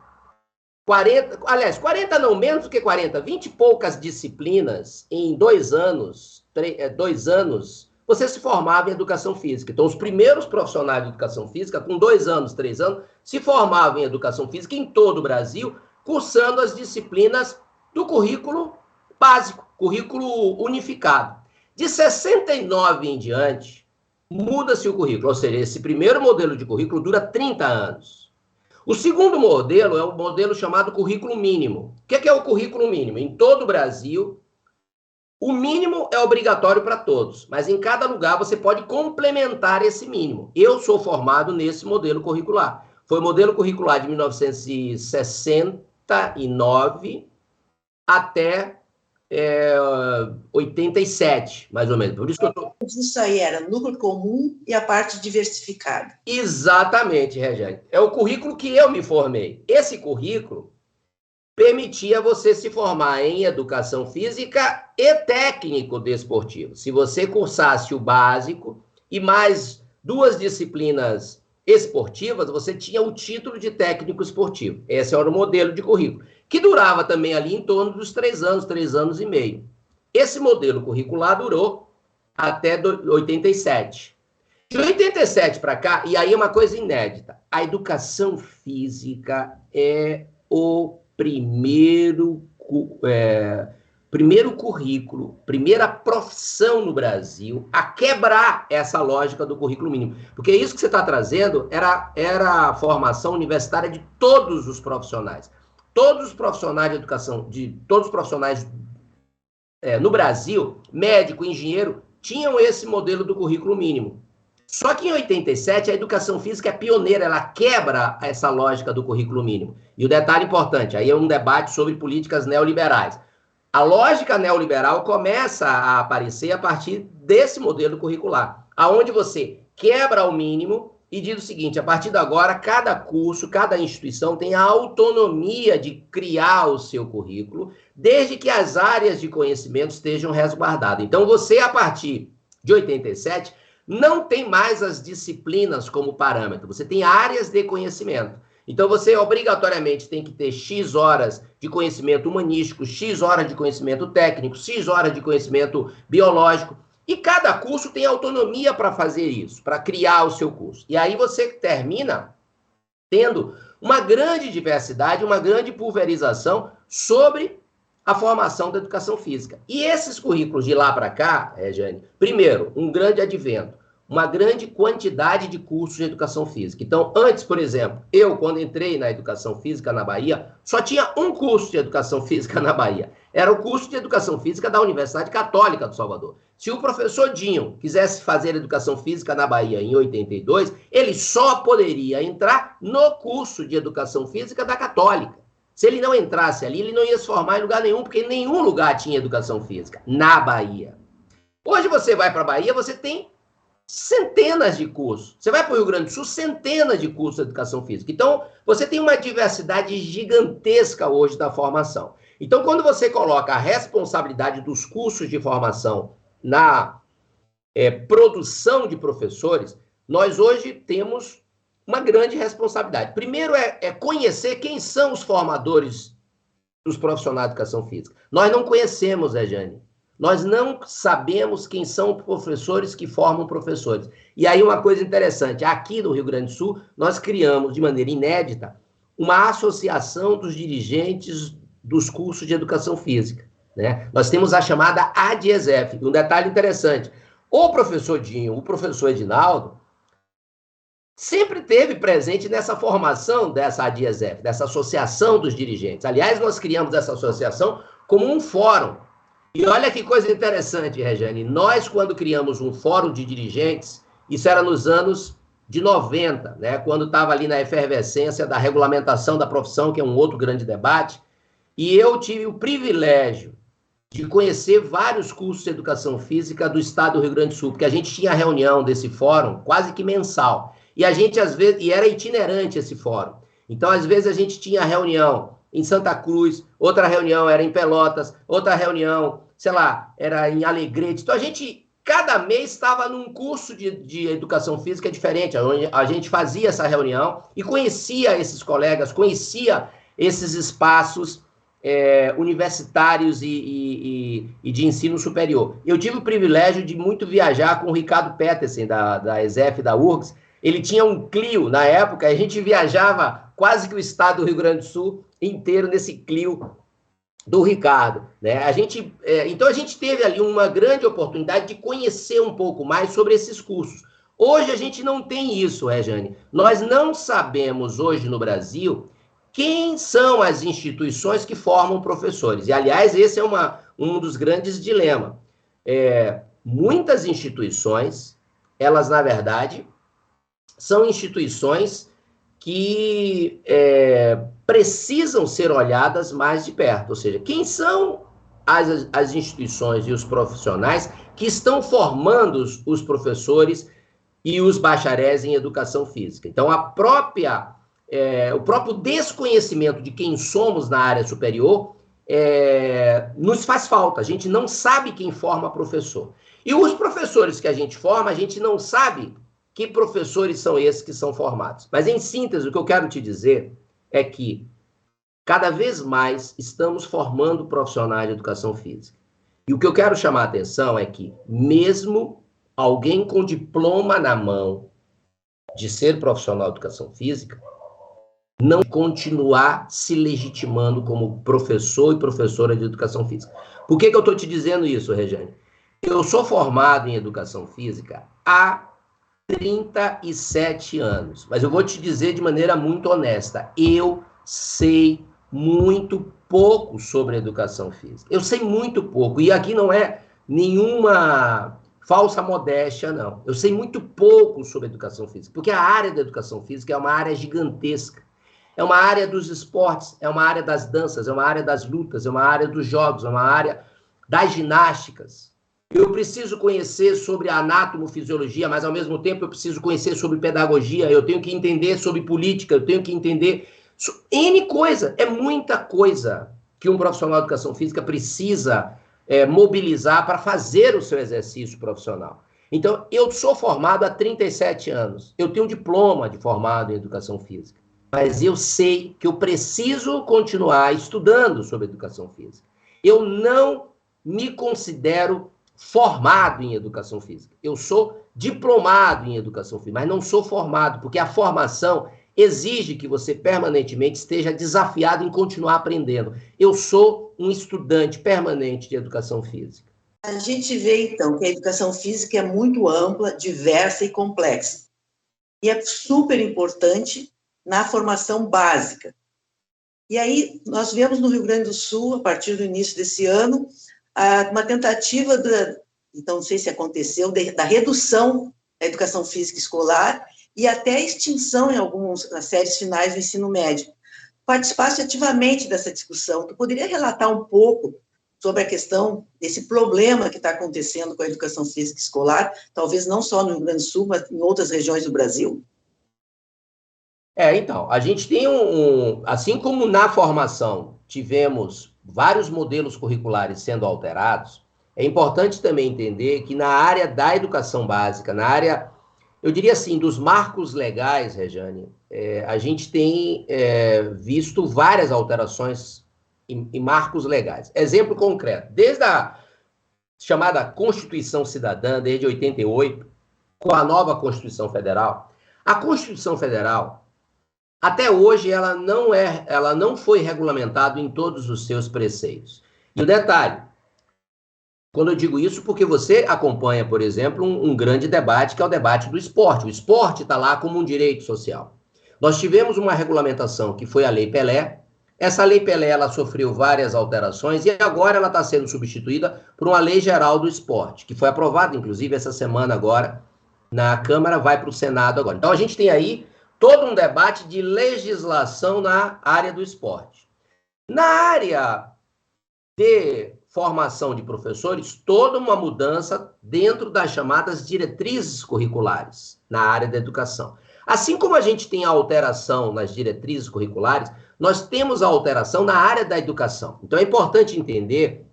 40 não, menos do que 40, 20 e poucas disciplinas em 2 anos, 2 anos, você se formava em Educação Física. Então, os primeiros profissionais de Educação Física, com 2 anos, 3 anos, se formavam em Educação Física em todo o Brasil, cursando as disciplinas do currículo básico, currículo unificado. De 69 em diante, muda-se o currículo, ou seja, esse primeiro modelo de currículo dura 30 anos. O segundo modelo é o modelo chamado currículo mínimo. O que é o currículo mínimo? Em todo o Brasil, o mínimo é obrigatório para todos, mas em cada lugar você pode complementar esse mínimo. Eu sou formado nesse modelo curricular. Foi o modelo curricular de 1969 até 87, mais ou menos. Por isso que eu tô... Isso aí era núcleo comum e a parte diversificada. Exatamente, Regiane. É o currículo que eu me formei. Esse currículo permitia você se formar em Educação Física e técnico desportivo. Se você cursasse o básico e mais 2 disciplinas esportivas, você tinha o título de técnico esportivo. Esse era o modelo de currículo, que durava também ali em torno dos 3 anos, 3 anos e meio. Esse modelo curricular durou até 87. De 87 para cá, e aí é uma coisa inédita, a Educação Física é o primeiro currículo, primeira profissão no Brasil a quebrar essa lógica do currículo mínimo. Porque isso que você está trazendo era a formação universitária de todos os profissionais. Todos os profissionais de educação, todos os profissionais no Brasil, médico, engenheiro, tinham esse modelo do currículo mínimo. Só que em 87, a Educação Física é pioneira, ela quebra essa lógica do currículo mínimo. E o detalhe importante, aí é um debate sobre políticas neoliberais. A lógica neoliberal começa a aparecer a partir desse modelo curricular, aonde você quebra o mínimo e diz o seguinte: a partir de agora, cada curso, cada instituição tem a autonomia de criar o seu currículo, desde que as áreas de conhecimento estejam resguardadas. Então, você, a partir de 87, não tem mais as disciplinas como parâmetro, você tem áreas de conhecimento. Então, você obrigatoriamente tem que ter X horas de conhecimento humanístico, X horas de conhecimento técnico, X horas de conhecimento biológico. E cada curso tem autonomia para fazer isso, para criar o seu curso. E aí você termina tendo uma grande diversidade, uma grande pulverização sobre a formação da educação física. E esses currículos de lá para cá, Jane, primeiro, um grande advento, uma grande quantidade de cursos de educação física. Então, antes, por exemplo, eu, quando entrei na educação física na Bahia, só tinha um curso de educação física na Bahia. Era o curso de educação física da Universidade Católica do Salvador. Se o professor Dinho quisesse fazer educação física na Bahia em 82, ele só poderia entrar no curso de educação física da Católica. Se ele não entrasse ali, ele não ia se formar em lugar nenhum, porque em nenhum lugar tinha educação física, na Bahia. Hoje você vai para a Bahia, você tem centenas de cursos. Você vai para o Rio Grande do Sul, centenas de cursos de educação física. Então, você tem uma diversidade gigantesca hoje da formação. Então, quando você coloca a responsabilidade dos cursos de formação na produção de professores, nós hoje temos uma grande responsabilidade. Primeiro é conhecer quem são os formadores dos profissionais de educação física. Nós não conhecemos, Jane. Nós não sabemos quem são os professores que formam professores. E aí uma coisa interessante, aqui no Rio Grande do Sul, nós criamos de maneira inédita uma associação dos dirigentes dos cursos de educação física, né? Nós temos a chamada ADIESEF. Um detalhe interessante, o professor Dinho, o professor Edinaldo, sempre teve presente nessa formação dessa ADIESEF, dessa associação dos dirigentes. Aliás, nós criamos essa associação como um fórum. E olha que coisa interessante, Regiane, nós quando criamos um fórum de dirigentes, isso era nos anos de 90, né, quando estava ali na efervescência da regulamentação da profissão, que é um outro grande debate, e eu tive o privilégio de conhecer vários cursos de educação física do estado do Rio Grande do Sul, porque a gente tinha reunião desse fórum quase que mensal, e a gente às vezes, e era itinerante esse fórum, então às vezes a gente tinha reunião em Santa Cruz, outra reunião era em Pelotas, outra reunião, sei lá, era em Alegrete. Então, a gente, cada mês, estava num curso de educação física diferente, onde a gente fazia essa reunião e conhecia esses colegas, conhecia esses espaços universitários e de ensino superior. Eu tive o privilégio de muito viajar com o Ricardo Petersen, da ESEF, da URGS. Ele tinha um Clio, na época, a gente viajava quase que o estado do Rio Grande do Sul inteiro nesse Clio do Ricardo, né? Então a gente teve ali uma grande oportunidade de conhecer um pouco mais sobre esses cursos. Hoje a gente não tem isso, Jane. Nós não sabemos hoje no Brasil quem são as instituições que formam professores. E, aliás, esse é um dos grandes dilemas. Muitas instituições, elas, na verdade, são instituições que precisam ser olhadas mais de perto. Ou seja, quem são as instituições e os profissionais que estão formando os professores e os bacharéis em educação física. Então, o próprio desconhecimento de quem somos na área superior nos faz falta. A gente não sabe quem forma professor. E os professores que a gente forma, a gente não sabe que professores são esses que são formados. Mas, em síntese, o que eu quero te dizer é que cada vez mais estamos formando profissionais de educação física. E o que eu quero chamar a atenção é que, mesmo alguém com diploma na mão de ser profissional de educação física, não continuar se legitimando como professor e professora de educação física. Por que eu estou te dizendo isso, Regiane? Eu sou formado em educação física há 37 anos, mas eu vou te dizer de maneira muito honesta, eu sei muito pouco sobre educação física. Eu sei muito pouco, e aqui não é nenhuma falsa modéstia, não. Eu sei muito pouco sobre educação física, porque a área da educação física é uma área gigantesca. É uma área dos esportes, é uma área das danças, é uma área das lutas, é uma área dos jogos, é uma área das ginásticas. Eu preciso conhecer sobre a anatomofisiologia, mas, ao mesmo tempo, eu preciso conhecer sobre pedagogia, eu tenho que entender sobre política, eu tenho que entender N coisa. É muita coisa que um profissional de educação física precisa mobilizar para fazer o seu exercício profissional. Então, eu sou formado há 37 anos. Eu tenho um diploma de formado em educação física. Mas eu sei que eu preciso continuar estudando sobre educação física. Eu não me considero formado em educação física. Eu sou diplomado em educação física, mas não sou formado, porque a formação exige que você permanentemente esteja desafiado em continuar aprendendo. Eu sou um estudante permanente de educação física. A gente vê, então, que a educação física é muito ampla, diversa e complexa. E é super importante na formação básica. E aí, nós vemos no Rio Grande do Sul, a partir do início desse ano, uma tentativa, então não sei se aconteceu, da redução da educação física escolar e até a extinção nas séries finais do ensino médio. Participasse ativamente dessa discussão. Tu poderia relatar um pouco sobre a questão desse problema que está acontecendo com a educação física escolar, talvez não só no Rio Grande do Sul, mas em outras regiões do Brasil? Então, a gente tem assim como na formação tivemos vários modelos curriculares sendo alterados, é importante também entender que na área da educação básica, na área, eu diria assim, dos marcos legais, Rejane, a gente tem visto várias alterações em marcos legais. Exemplo concreto, desde a chamada Constituição Cidadã, desde 88, com a nova Constituição Federal, a Constituição Federal, até hoje, ela não foi regulamentada em todos os seus preceitos. E o detalhe, quando eu digo isso, porque você acompanha, por exemplo, um grande debate, que é o debate do esporte. O esporte está lá como um direito social. Nós tivemos uma regulamentação que foi a Lei Pelé. Essa Lei Pelé, ela sofreu várias alterações e agora ela está sendo substituída por uma Lei Geral do Esporte, que foi aprovada, inclusive, essa semana agora na Câmara, vai para o Senado agora. Então, a gente tem aí todo um debate de legislação na área do esporte. Na área de formação de professores, toda uma mudança dentro das chamadas diretrizes curriculares na área da educação. Assim como a gente tem a alteração nas diretrizes curriculares, nós temos a alteração na área da educação. Então é importante entender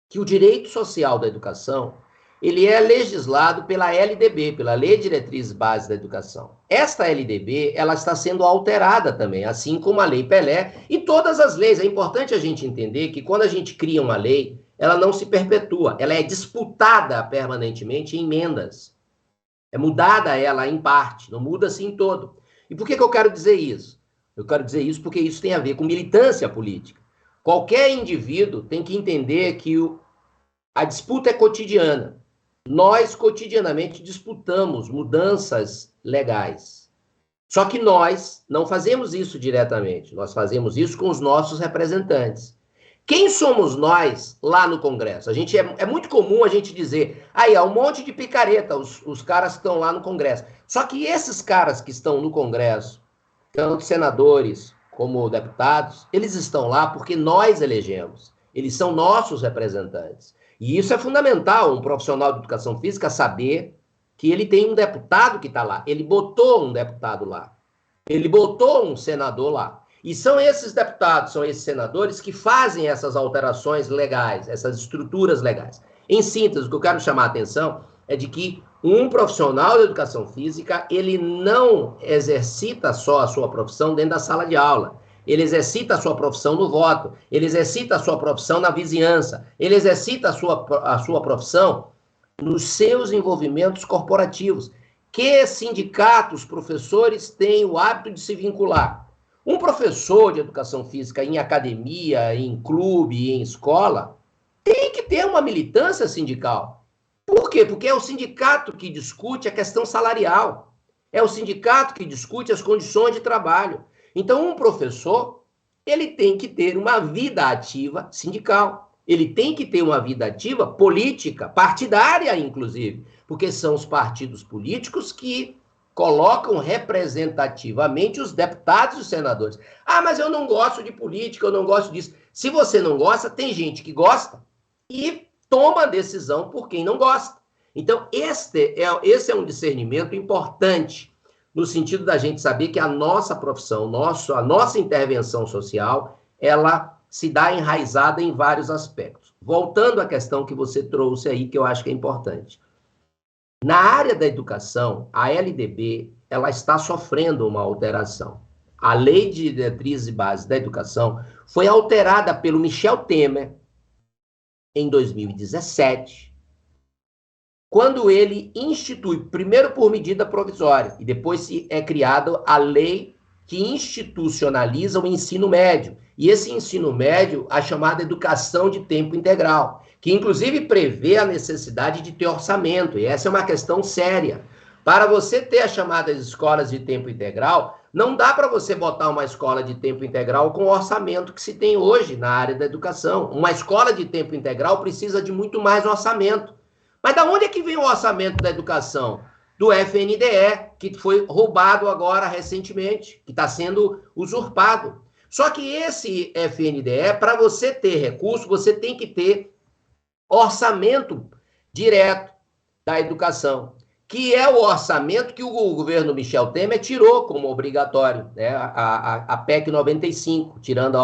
que o direito social da educação, ele é legislado pela LDB, pela Lei de Diretrizes Básicas da Educação. Esta LDB, ela está sendo alterada também, assim como a Lei Pelé e todas as leis. É importante a gente entender que quando a gente cria uma lei, ela não se perpetua, ela é disputada permanentemente em emendas. É mudada ela em parte, não muda-se em todo. E por que eu quero dizer isso? Eu quero dizer isso porque isso tem a ver com militância política. Qualquer indivíduo tem que entender que a disputa é cotidiana. Nós, cotidianamente, disputamos mudanças legais. Só que nós não fazemos isso diretamente. Nós fazemos isso com os nossos representantes. Quem somos nós lá no Congresso? É muito comum a gente dizer, aí, há um monte de picareta, os caras que estão lá no Congresso. Só que esses caras que estão no Congresso, tanto senadores como deputados, eles estão lá porque nós elegemos. Eles são nossos representantes. E isso é fundamental, um profissional de educação física saber que ele tem um deputado que está lá. Ele botou um deputado lá. Ele botou um senador lá. E são esses deputados, são esses senadores que fazem essas alterações legais, essas estruturas legais. Em síntese, o que eu quero chamar a atenção é de que um profissional de educação física, ele não exercita só a sua profissão dentro da sala de aula. Ele exercita a sua profissão no voto, ele exercita a sua profissão na vizinhança, ele exercita a sua profissão nos seus envolvimentos corporativos. Que sindicatos, professores têm o hábito de se vincular? Um professor de educação física em academia, em clube, em escola, tem que ter uma militância sindical. Por quê? Porque é o sindicato que discute a questão salarial, é o sindicato que discute as condições de trabalho. Então, um professor, ele tem que ter uma vida ativa sindical. Ele tem que ter uma vida ativa política, partidária, inclusive, porque são os partidos políticos que colocam representativamente os deputados e os senadores. Ah, mas eu não gosto de política, eu não gosto disso. Se você não gosta, tem gente que gosta e toma a decisão por quem não gosta. Então, esse é um discernimento importante, no sentido da gente saber que a nossa profissão, a nossa intervenção social, ela se dá enraizada em vários aspectos. Voltando à questão que você trouxe aí, que eu acho que é importante. Na área da educação, a LDB, ela está sofrendo uma alteração. A Lei de Diretrizes e Bases da Educação foi alterada pelo Michel Temer em 2017, quando ele institui, primeiro por medida provisória, e depois é criada a Lei que institucionaliza o ensino médio. E esse ensino médio, a chamada educação de tempo integral, que inclusive prevê a necessidade de ter orçamento, e essa é uma questão séria. Para você ter as chamadas escolas de tempo integral, não dá para você botar uma escola de tempo integral com o orçamento que se tem hoje na área da educação. Uma escola de tempo integral precisa de muito mais orçamento. Mas da onde é que vem o orçamento da educação? Do FNDE, que foi roubado agora recentemente, que está sendo usurpado. Só que esse FNDE, para você ter recurso, você tem que ter orçamento direto da educação, que é o orçamento que o governo Michel Temer tirou como obrigatório, né? A PEC 95, tirando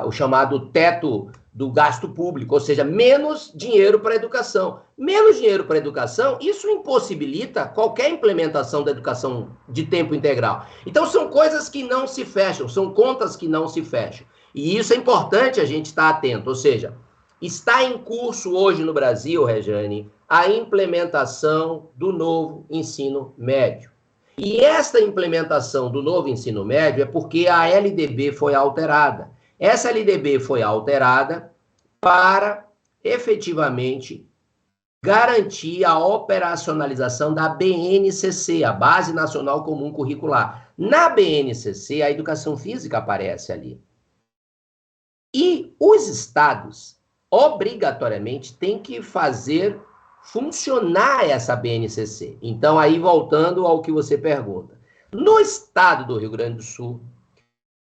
o chamado teto do gasto público, ou seja, menos dinheiro para a educação. Menos dinheiro para a educação, isso impossibilita qualquer implementação da educação de tempo integral. Então, são coisas que não se fecham, são contas que não se fecham. E isso é importante a gente estar atento, ou seja, está em curso hoje no Brasil, Rejane, a implementação do novo ensino médio. E esta implementação do novo ensino médio é porque a LDB foi alterada. Essa LDB foi alterada para, efetivamente, garantir a operacionalização da BNCC, a Base Nacional Comum Curricular. Na BNCC, a educação física aparece ali. E os estados, obrigatoriamente, têm que fazer funcionar essa BNCC. Então, aí, voltando ao que você pergunta. No estado do Rio Grande do Sul,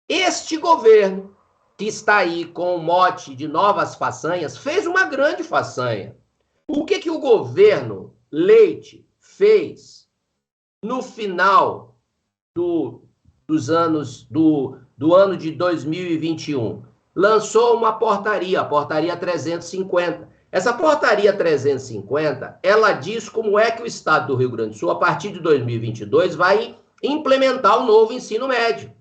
este governo, que está aí com o mote de novas façanhas, fez uma grande façanha. O que o governo Leite fez no final dos anos do ano de 2021? Lançou uma portaria, a portaria 350. Essa portaria 350, ela diz como é que o estado do Rio Grande do Sul, a partir de 2022, vai implementar o novo ensino médio.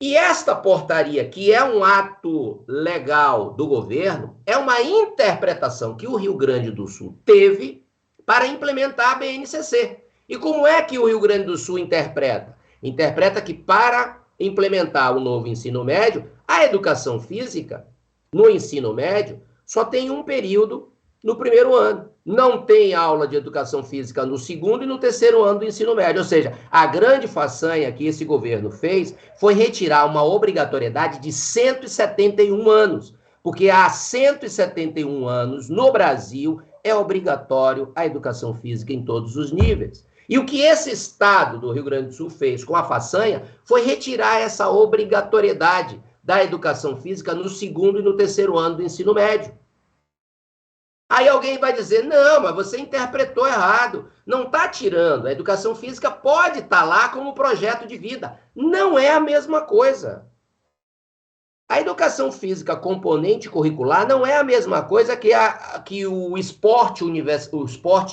E esta portaria, que é um ato legal do governo, é uma interpretação que o Rio Grande do Sul teve para implementar a BNCC. E como é que o Rio Grande do Sul interpreta? Interpreta que para implementar o novo ensino médio, a educação física no ensino médio só tem um período no primeiro ano. Não tem aula de educação física no segundo e no terceiro ano do ensino médio. Ou seja, a grande façanha que esse governo fez foi retirar uma obrigatoriedade de 171 anos. Porque há 171 anos, no Brasil, é obrigatório a educação física em todos os níveis. E o que esse estado do Rio Grande do Sul fez com a façanha foi retirar essa obrigatoriedade da educação física no segundo e no terceiro ano do ensino médio. Aí alguém vai dizer, não, mas você interpretou errado. Não está tirando. A educação física pode estar lá como projeto de vida. Não é a mesma coisa. A educação física componente curricular não é a mesma coisa que o esporte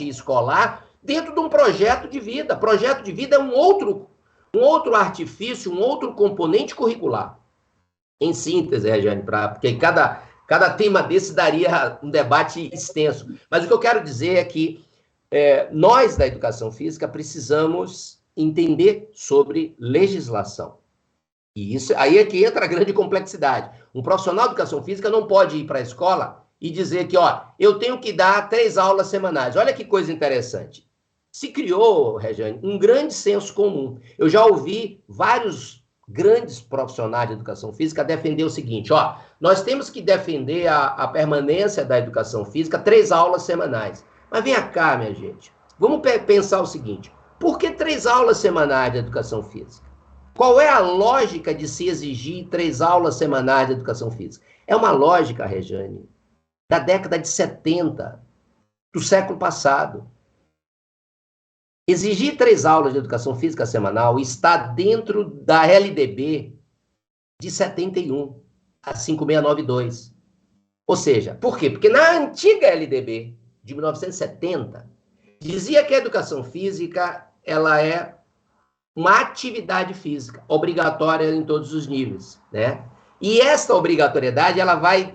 escolar dentro de um projeto de vida. Projeto de vida é um outro artifício, um outro componente curricular. Em síntese, Regiane, porque cada tema desse daria um debate extenso. Mas o que eu quero dizer é que nós, da educação física, precisamos entender sobre legislação. E isso aí é que entra a grande complexidade. Um profissional de educação física não pode ir para a escola e dizer que, eu tenho que dar 3 aulas semanais. Olha que coisa interessante. Se criou, Regiane, um grande senso comum. Eu já ouvi vários grandes profissionais de educação física defender o seguinte, nós temos que defender a permanência da educação física 3 aulas semanais. Mas vem cá, minha gente, vamos pensar o seguinte, por que 3 aulas semanais de educação física? Qual é a lógica de se exigir 3 aulas semanais de educação física? É uma lógica, Regiane, da década de 70, do século passado. Exigir 3 aulas de educação física semanal está dentro da LDB de 71, a 5692. Ou seja, por quê? Porque na antiga LDB de 1970, dizia que a educação física ela é uma atividade física, obrigatória em todos os níveis, né? E esta obrigatoriedade ela vai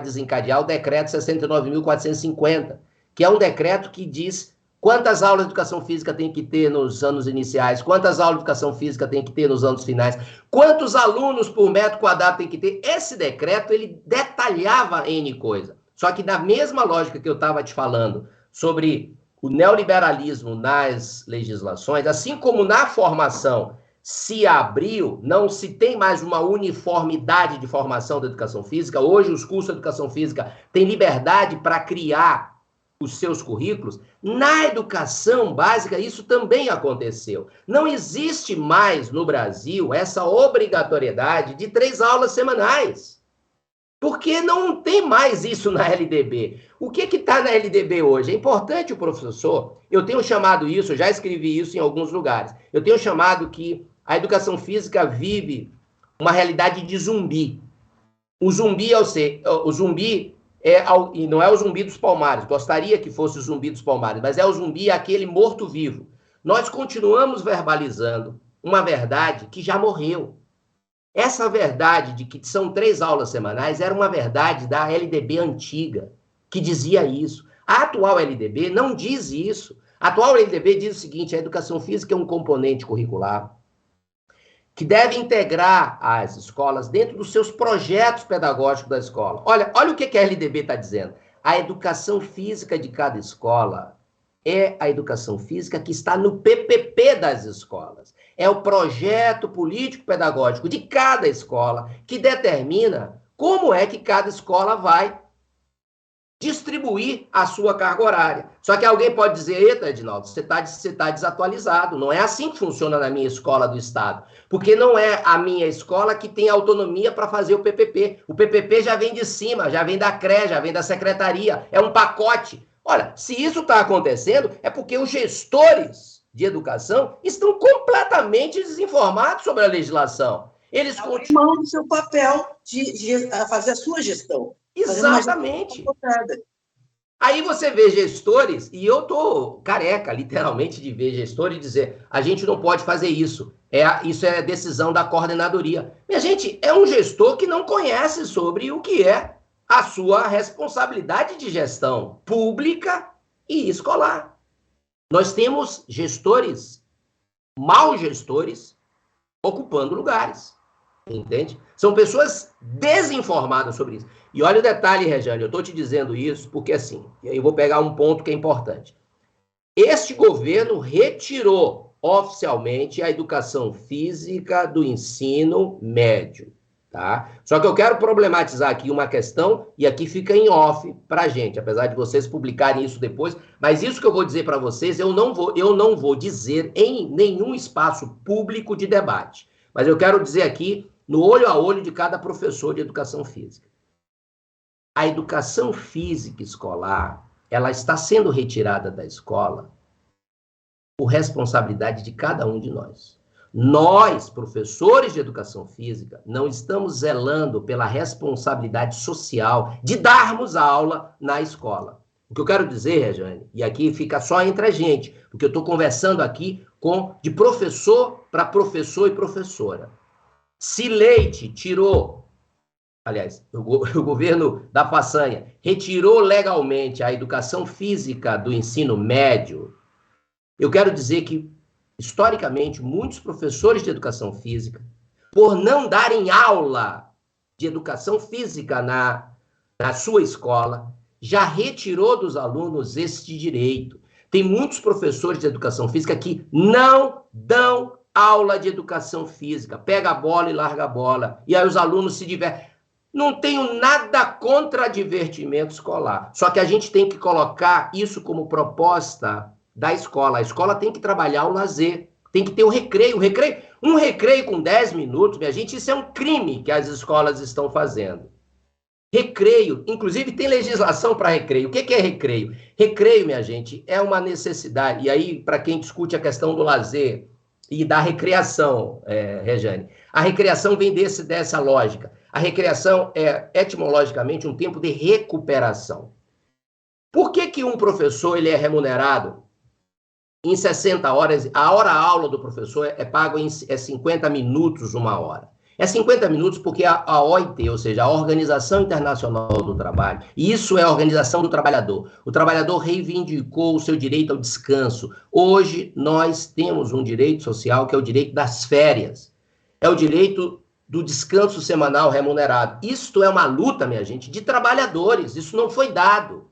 desencadear o decreto 69.450, que é um decreto que diz Quantas aulas de educação física tem que ter nos anos iniciais? Quantas aulas de educação física tem que ter nos anos finais? Quantos alunos por metro quadrado tem que ter? Esse decreto, ele detalhava N coisa. Só que na mesma lógica que eu estava te falando sobre o neoliberalismo nas legislações, assim como na formação se abriu, não se tem mais uma uniformidade de formação da educação física. Hoje os cursos de educação física têm liberdade para criar os seus currículos. Na educação básica, isso também aconteceu. Não existe mais no Brasil essa obrigatoriedade de 3 aulas semanais. Porque não tem mais isso na LDB. O que está na LDB hoje? É importante o professor, eu tenho chamado isso, já escrevi isso em alguns lugares, eu tenho chamado que a educação física vive uma realidade de zumbi. O zumbi, e não é o Zumbi dos Palmares, gostaria que fosse o Zumbi dos Palmares, mas é o zumbi, aquele morto-vivo. Nós continuamos verbalizando uma verdade que já morreu. Essa verdade de que são 3 aulas semanais era uma verdade da LDB antiga, que dizia isso. A atual LDB não diz isso. A atual LDB diz o seguinte: a educação física é um componente curricular que deve integrar as escolas dentro dos seus projetos pedagógicos da escola. Olha o que a LDB está dizendo. A educação física de cada escola é a educação física que está no PPP das escolas. É o projeto político-pedagógico de cada escola que determina como é que cada escola vai distribuir a sua carga horária. Só que alguém pode dizer: eita, Edinaldo, você tá desatualizado. Não é assim que funciona na minha escola do Estado. Porque não é a minha escola que tem autonomia para fazer o PPP. O PPP já vem de cima, já vem da CRE, já vem da secretaria. É um pacote. Olha, se isso está acontecendo, é porque os gestores de educação estão completamente desinformados sobre a legislação. Eles continuam do seu papel de fazer a sua gestão. Exatamente. Aí você vê gestores, e eu tô careca, literalmente, de ver gestor e dizer: a gente não pode fazer isso. Isso é decisão da coordenadoria. Minha gente, é um gestor que não conhece sobre o que é a sua responsabilidade de gestão pública e escolar. Nós temos gestores, maus gestores, ocupando lugares. Entende? São pessoas desinformadas sobre isso. E olha o detalhe, Rejane, eu estou te dizendo isso porque, assim, eu vou pegar um ponto que é importante. Este governo retirou oficialmente a educação física do ensino médio, tá? Só que eu quero problematizar aqui uma questão, e aqui fica em off para a gente, apesar de vocês publicarem isso depois, mas isso que eu vou dizer para vocês, eu não vou dizer em nenhum espaço público de debate. Mas eu quero dizer aqui, no olho a olho de cada professor de educação física. A educação física escolar, ela está sendo retirada da escola por responsabilidade de cada um de nós. Nós, professores de educação física, não estamos zelando pela responsabilidade social de darmos aula na escola. O que eu quero dizer, Rejane, e aqui fica só entre a gente, porque eu estou conversando aqui de professor para professor e professora. Se Leite tirou, aliás, o governo da façanha retirou legalmente a educação física do ensino médio, eu quero dizer que, historicamente, muitos professores de educação física, por não darem aula de educação física na sua escola, já retirou dos alunos este direito. Tem muitos professores de educação física que não dão aula de educação física, pega a bola e larga a bola, e aí os alunos se divertem. Não tenho nada contra divertimento escolar, só que a gente tem que colocar isso como proposta da escola. A escola tem que trabalhar o lazer, tem que ter o recreio. Um recreio com 10 minutos, minha gente, isso é um crime que as escolas estão fazendo. Recreio, inclusive tem legislação para recreio. O que é recreio? Recreio, minha gente, é uma necessidade. E aí, para quem discute a questão do lazer e da recreação, Rejane, a recreação vem dessa lógica. A recreação é, etimologicamente, um tempo de recuperação. Por que um professor ele é remunerado em 60 horas? A hora-aula do professor é pago em 50 minutos, 1 hora. É 50 minutos porque a OIT, ou seja, a Organização Internacional do Trabalho, e isso é a Organização do Trabalhador. O trabalhador reivindicou o seu direito ao descanso. Hoje, nós temos um direito social que é o direito das férias. É o direito do descanso semanal remunerado. Isto é uma luta, minha gente, de trabalhadores. Isso não foi dado.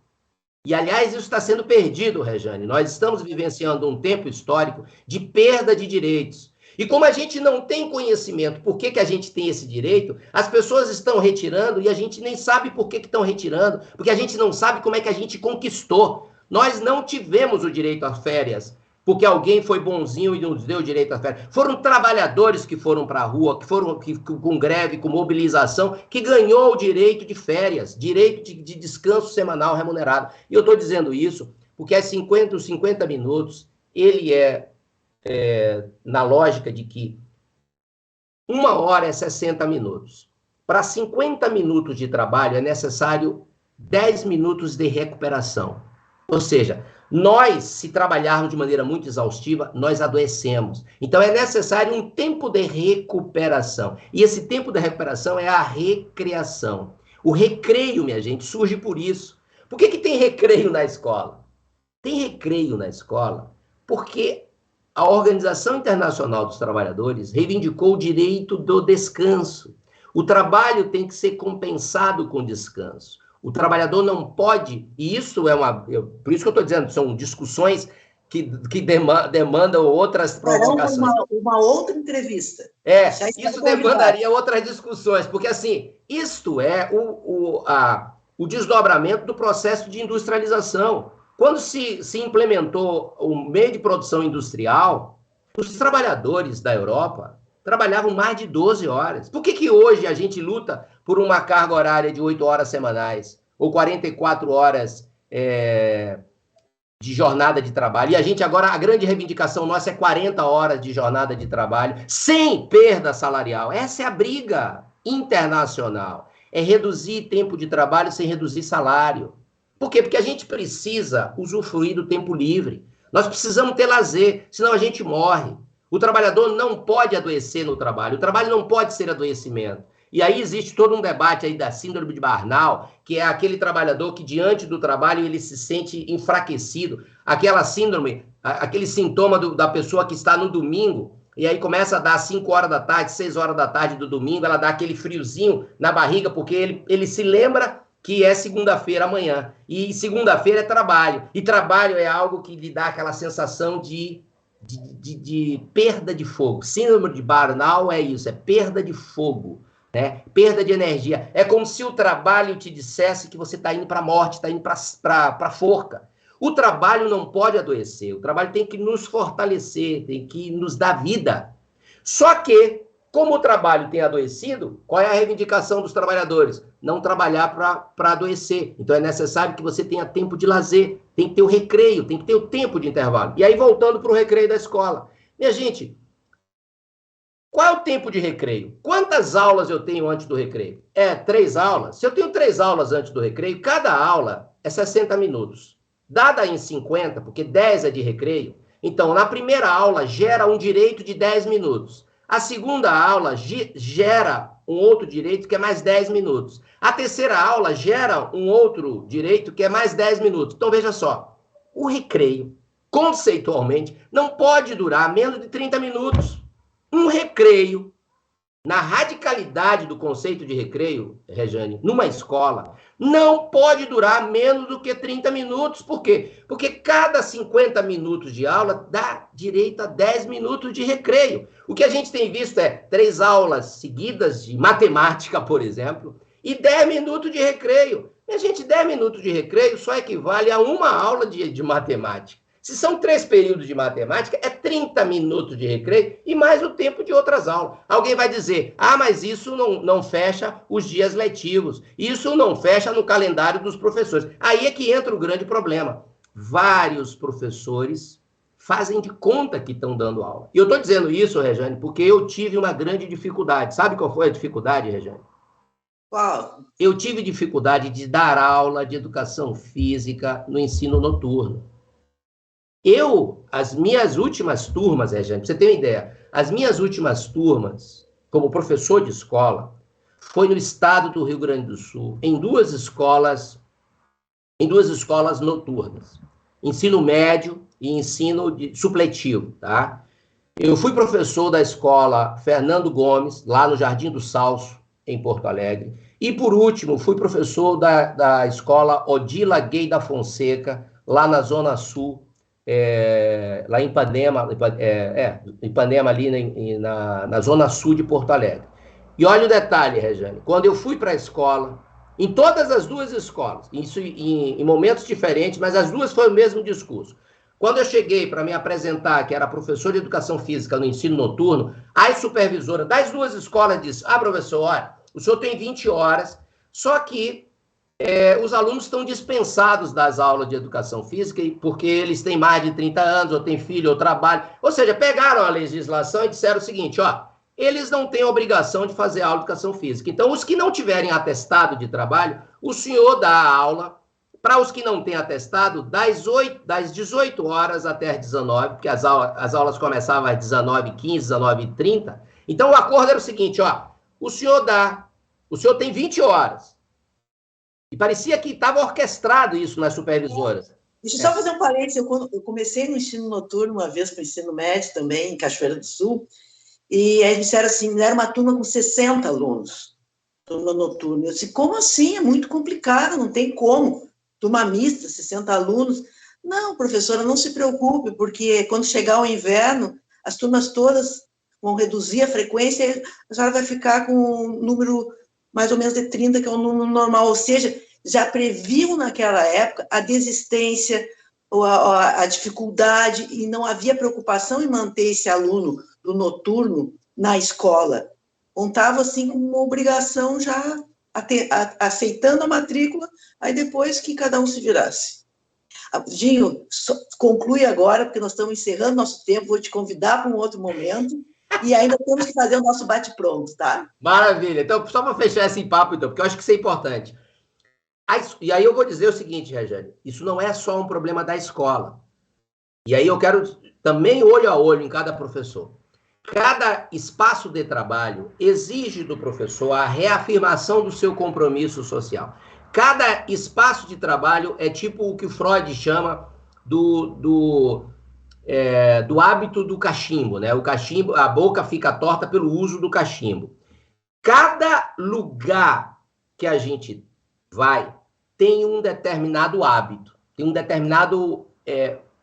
E, aliás, isso está sendo perdido, Rejane. Nós estamos vivenciando um tempo histórico de perda de direitos. E como a gente não tem conhecimento por que a gente tem esse direito, as pessoas estão retirando e a gente nem sabe por que estão retirando, porque a gente não sabe como é que a gente conquistou. Nós não tivemos o direito às férias, porque alguém foi bonzinho e nos deu o direito às férias. Foram trabalhadores que foram para a rua, que foram com greve, com mobilização, que ganhou o direito de férias, direito de descanso semanal remunerado. E eu estou dizendo isso porque os 50 minutos, ele na lógica de que 1 hora é 60 minutos. Para 50 minutos de trabalho é necessário 10 minutos de recuperação. Ou seja, nós, se trabalharmos de maneira muito exaustiva, nós adoecemos. Então é necessário um tempo de recuperação. E esse tempo de recuperação é a recreação. O recreio, minha gente, surge por isso. Por que tem recreio na escola? Tem recreio na escola porque a Organização Internacional dos Trabalhadores reivindicou o direito do descanso. O trabalho tem que ser compensado com descanso. O trabalhador não pode, e isso por isso que eu estou dizendo, são discussões que demandam outras provocações. Uma outra entrevista. Isso demandaria outras discussões, porque assim, isto é o desdobramento do processo de industrialização. Quando se implementou o meio de produção industrial, os trabalhadores da Europa trabalhavam mais de 12 horas. Por que hoje a gente luta por uma carga horária de 8 horas semanais ou 44 horas de jornada de trabalho? E a gente agora, a grande reivindicação nossa é 40 horas de jornada de trabalho sem perda salarial. Essa é a briga internacional. É reduzir tempo de trabalho sem reduzir salário. Por quê? Porque a gente precisa usufruir do tempo livre. Nós precisamos ter lazer, senão a gente morre. O trabalhador não pode adoecer no trabalho. O trabalho não pode ser adoecimento. E aí existe todo um debate aí da síndrome de Barnard, que é aquele trabalhador que diante do trabalho ele se sente enfraquecido. Aquela síndrome, aquele sintoma da pessoa que está no domingo, e aí começa a dar 5 horas da tarde, 6 horas da tarde do domingo, ela dá aquele friozinho na barriga, porque ele se lembra que é segunda-feira amanhã. E segunda-feira é trabalho. E trabalho é algo que lhe dá aquela sensação de perda de fogo. Síndrome de Barnard é isso, é perda de fogo, né? Perda de energia. É como se o trabalho te dissesse que você está indo para a morte, está indo para a forca. O trabalho não pode adoecer. O trabalho tem que nos fortalecer, tem que nos dar vida. Só que, como o trabalho tem adoecido, qual é a reivindicação dos trabalhadores? Não trabalhar para adoecer. Então é necessário que você tenha tempo de lazer, tem que ter o recreio, tem que ter o tempo de intervalo. E aí, voltando para o recreio da escola. Minha gente, qual é o tempo de recreio? Quantas aulas eu tenho antes do recreio? 3 aulas? Se eu tenho 3 aulas antes do recreio, cada aula é 60 minutos. Dada em 50, porque 10 é de recreio, então na primeira aula gera um direito de 10 minutos. A segunda aula gera um outro direito que é mais 10 minutos. A terceira aula gera um outro direito que é mais 10 minutos. Então, veja só, o recreio, conceitualmente, não pode durar menos de 30 minutos. Um recreio, na radicalidade do conceito de recreio, Rejane, numa escola, não pode durar menos do que 30 minutos. Por quê? Porque cada 50 minutos de aula dá direito a 10 minutos de recreio. O que a gente tem visto é 3 aulas seguidas de matemática, por exemplo, e 10 minutos de recreio. E a gente, 10 minutos de recreio só equivale a uma aula de matemática. Se são 3 períodos de matemática, é 30 minutos de recreio e mais o tempo de outras aulas. Alguém vai dizer, mas isso não fecha os dias letivos, isso não fecha no calendário dos professores. Aí é que entra o grande problema. Vários professores fazem de conta que estão dando aula. E eu estou dizendo isso, Rejane, porque eu tive uma grande dificuldade. Sabe qual foi a dificuldade, Rejane? Qual? Eu tive dificuldade de dar aula de educação física no ensino noturno. As minhas últimas turmas, Rejane, pra você ter uma ideia, as minhas últimas turmas, como professor de escola, foi no estado do Rio Grande do Sul, em duas escolas noturnas, ensino médio e ensino supletivo, tá? Eu fui professor da escola Fernando Gomes, lá no Jardim do Salso, em Porto Alegre. E, por último, fui professor da escola Odila Gay da Fonseca, lá na Zona Sul, lá em Ipanema, Ipanema ali na Zona Sul de Porto Alegre. E olha o detalhe, Regiane, quando eu fui para a escola, em todas as duas escolas, isso em momentos diferentes, mas as duas foi o mesmo discurso. Quando eu cheguei para me apresentar, que era professor de educação física no ensino noturno, a supervisora das duas escolas disse: professor, olha, o senhor tem 20 horas, só que os alunos estão dispensados das aulas de educação física porque eles têm mais de 30 anos, ou têm filho, ou trabalham. Ou seja, pegaram a legislação e disseram o seguinte, eles não têm obrigação de fazer aula de educação física. Então, os que não tiverem atestado de trabalho, o senhor dá a aula. Para os que não têm atestado, das 18 horas até as 19, porque as aulas começavam às 19h15, 19h30. Então, o acordo era o seguinte, o senhor tem 20 horas. E parecia que estava orquestrado isso nas supervisoras. Deixa eu só fazer um parênteses. Eu comecei no ensino noturno uma vez para o ensino médio também, em Cachoeira do Sul, e aí disseram assim, era uma turma com 60 alunos, turma noturna. Eu disse, como assim? É muito complicado, não tem como. Turma mista, 60 alunos. Não, professora, não se preocupe, porque quando chegar o inverno, as turmas todas vão reduzir a frequência e a senhora vai ficar com um número mais ou menos de 30, que é o número normal. Ou seja, já previam naquela época a desistência, a dificuldade, e não havia preocupação em manter esse aluno do noturno na escola. Contava assim com uma obrigação já aceitando a matrícula, aí depois que cada um se virasse. Dinho, conclui agora, porque nós estamos encerrando nosso tempo, vou te convidar para um outro momento, e ainda temos que fazer o nosso bate-pronto, tá? Maravilha. Então, só para fechar esse papo, então, porque eu acho que isso é importante. E aí eu vou dizer o seguinte, Regiane, isso não é só um problema da escola. E aí eu quero também olho a olho em cada professor. Cada espaço de trabalho exige do professor a reafirmação do seu compromisso social. Cada espaço de trabalho é tipo o que Freud chama do hábito do cachimbo, né? O cachimbo, a boca fica torta pelo uso do cachimbo. Cada lugar que a gente vai tem um determinado hábito, tem um determinado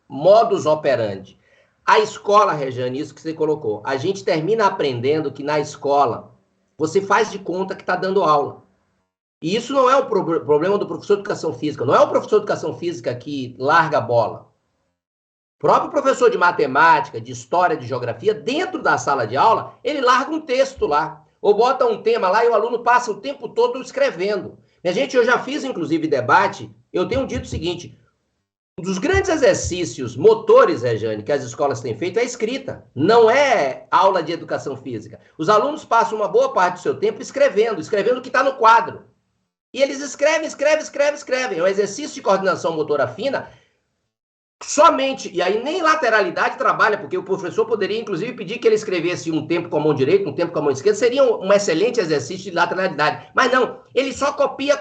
modus operandi. A escola, Regiane, isso que você colocou, a gente termina aprendendo que na escola você faz de conta que está dando aula. E isso não é o problema do professor de educação física, não é o professor de educação física que larga a bola. O próprio professor de matemática, de história, de geografia, dentro da sala de aula, ele larga um texto lá, ou bota um tema lá e o aluno passa o tempo todo escrevendo. Minha gente, eu já fiz, inclusive, debate, eu tenho dito o seguinte, um dos grandes exercícios motores, Regiane, que as escolas têm feito é a escrita, não é aula de educação física. Os alunos passam uma boa parte do seu tempo escrevendo o que está no quadro. E eles escrevem. É um exercício de coordenação motora fina somente, e aí nem lateralidade trabalha, porque o professor poderia, inclusive, pedir que ele escrevesse um tempo com a mão direita, um tempo com a mão esquerda, seria um excelente exercício de lateralidade. Mas não, ele só copia.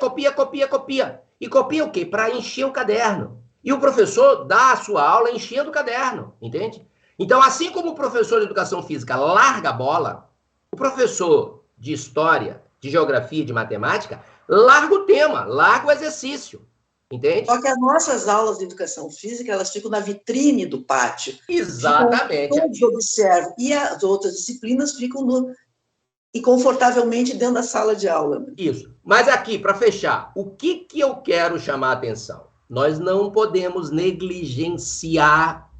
E copia o quê? Para encher o caderno. E o professor dá a sua aula enchendo o caderno, entende? Então, assim como o professor de educação física larga a bola, o professor de história, de geografia, de matemática, larga o tema, larga o exercício, entende? Só que as nossas aulas de educação física, elas ficam na vitrine do pátio. Exatamente. Todos observam. E as outras disciplinas ficam inconfortavelmente dentro da sala de aula. Isso. Mas aqui, para fechar, o que eu quero chamar a atenção? Nós não podemos negligenciar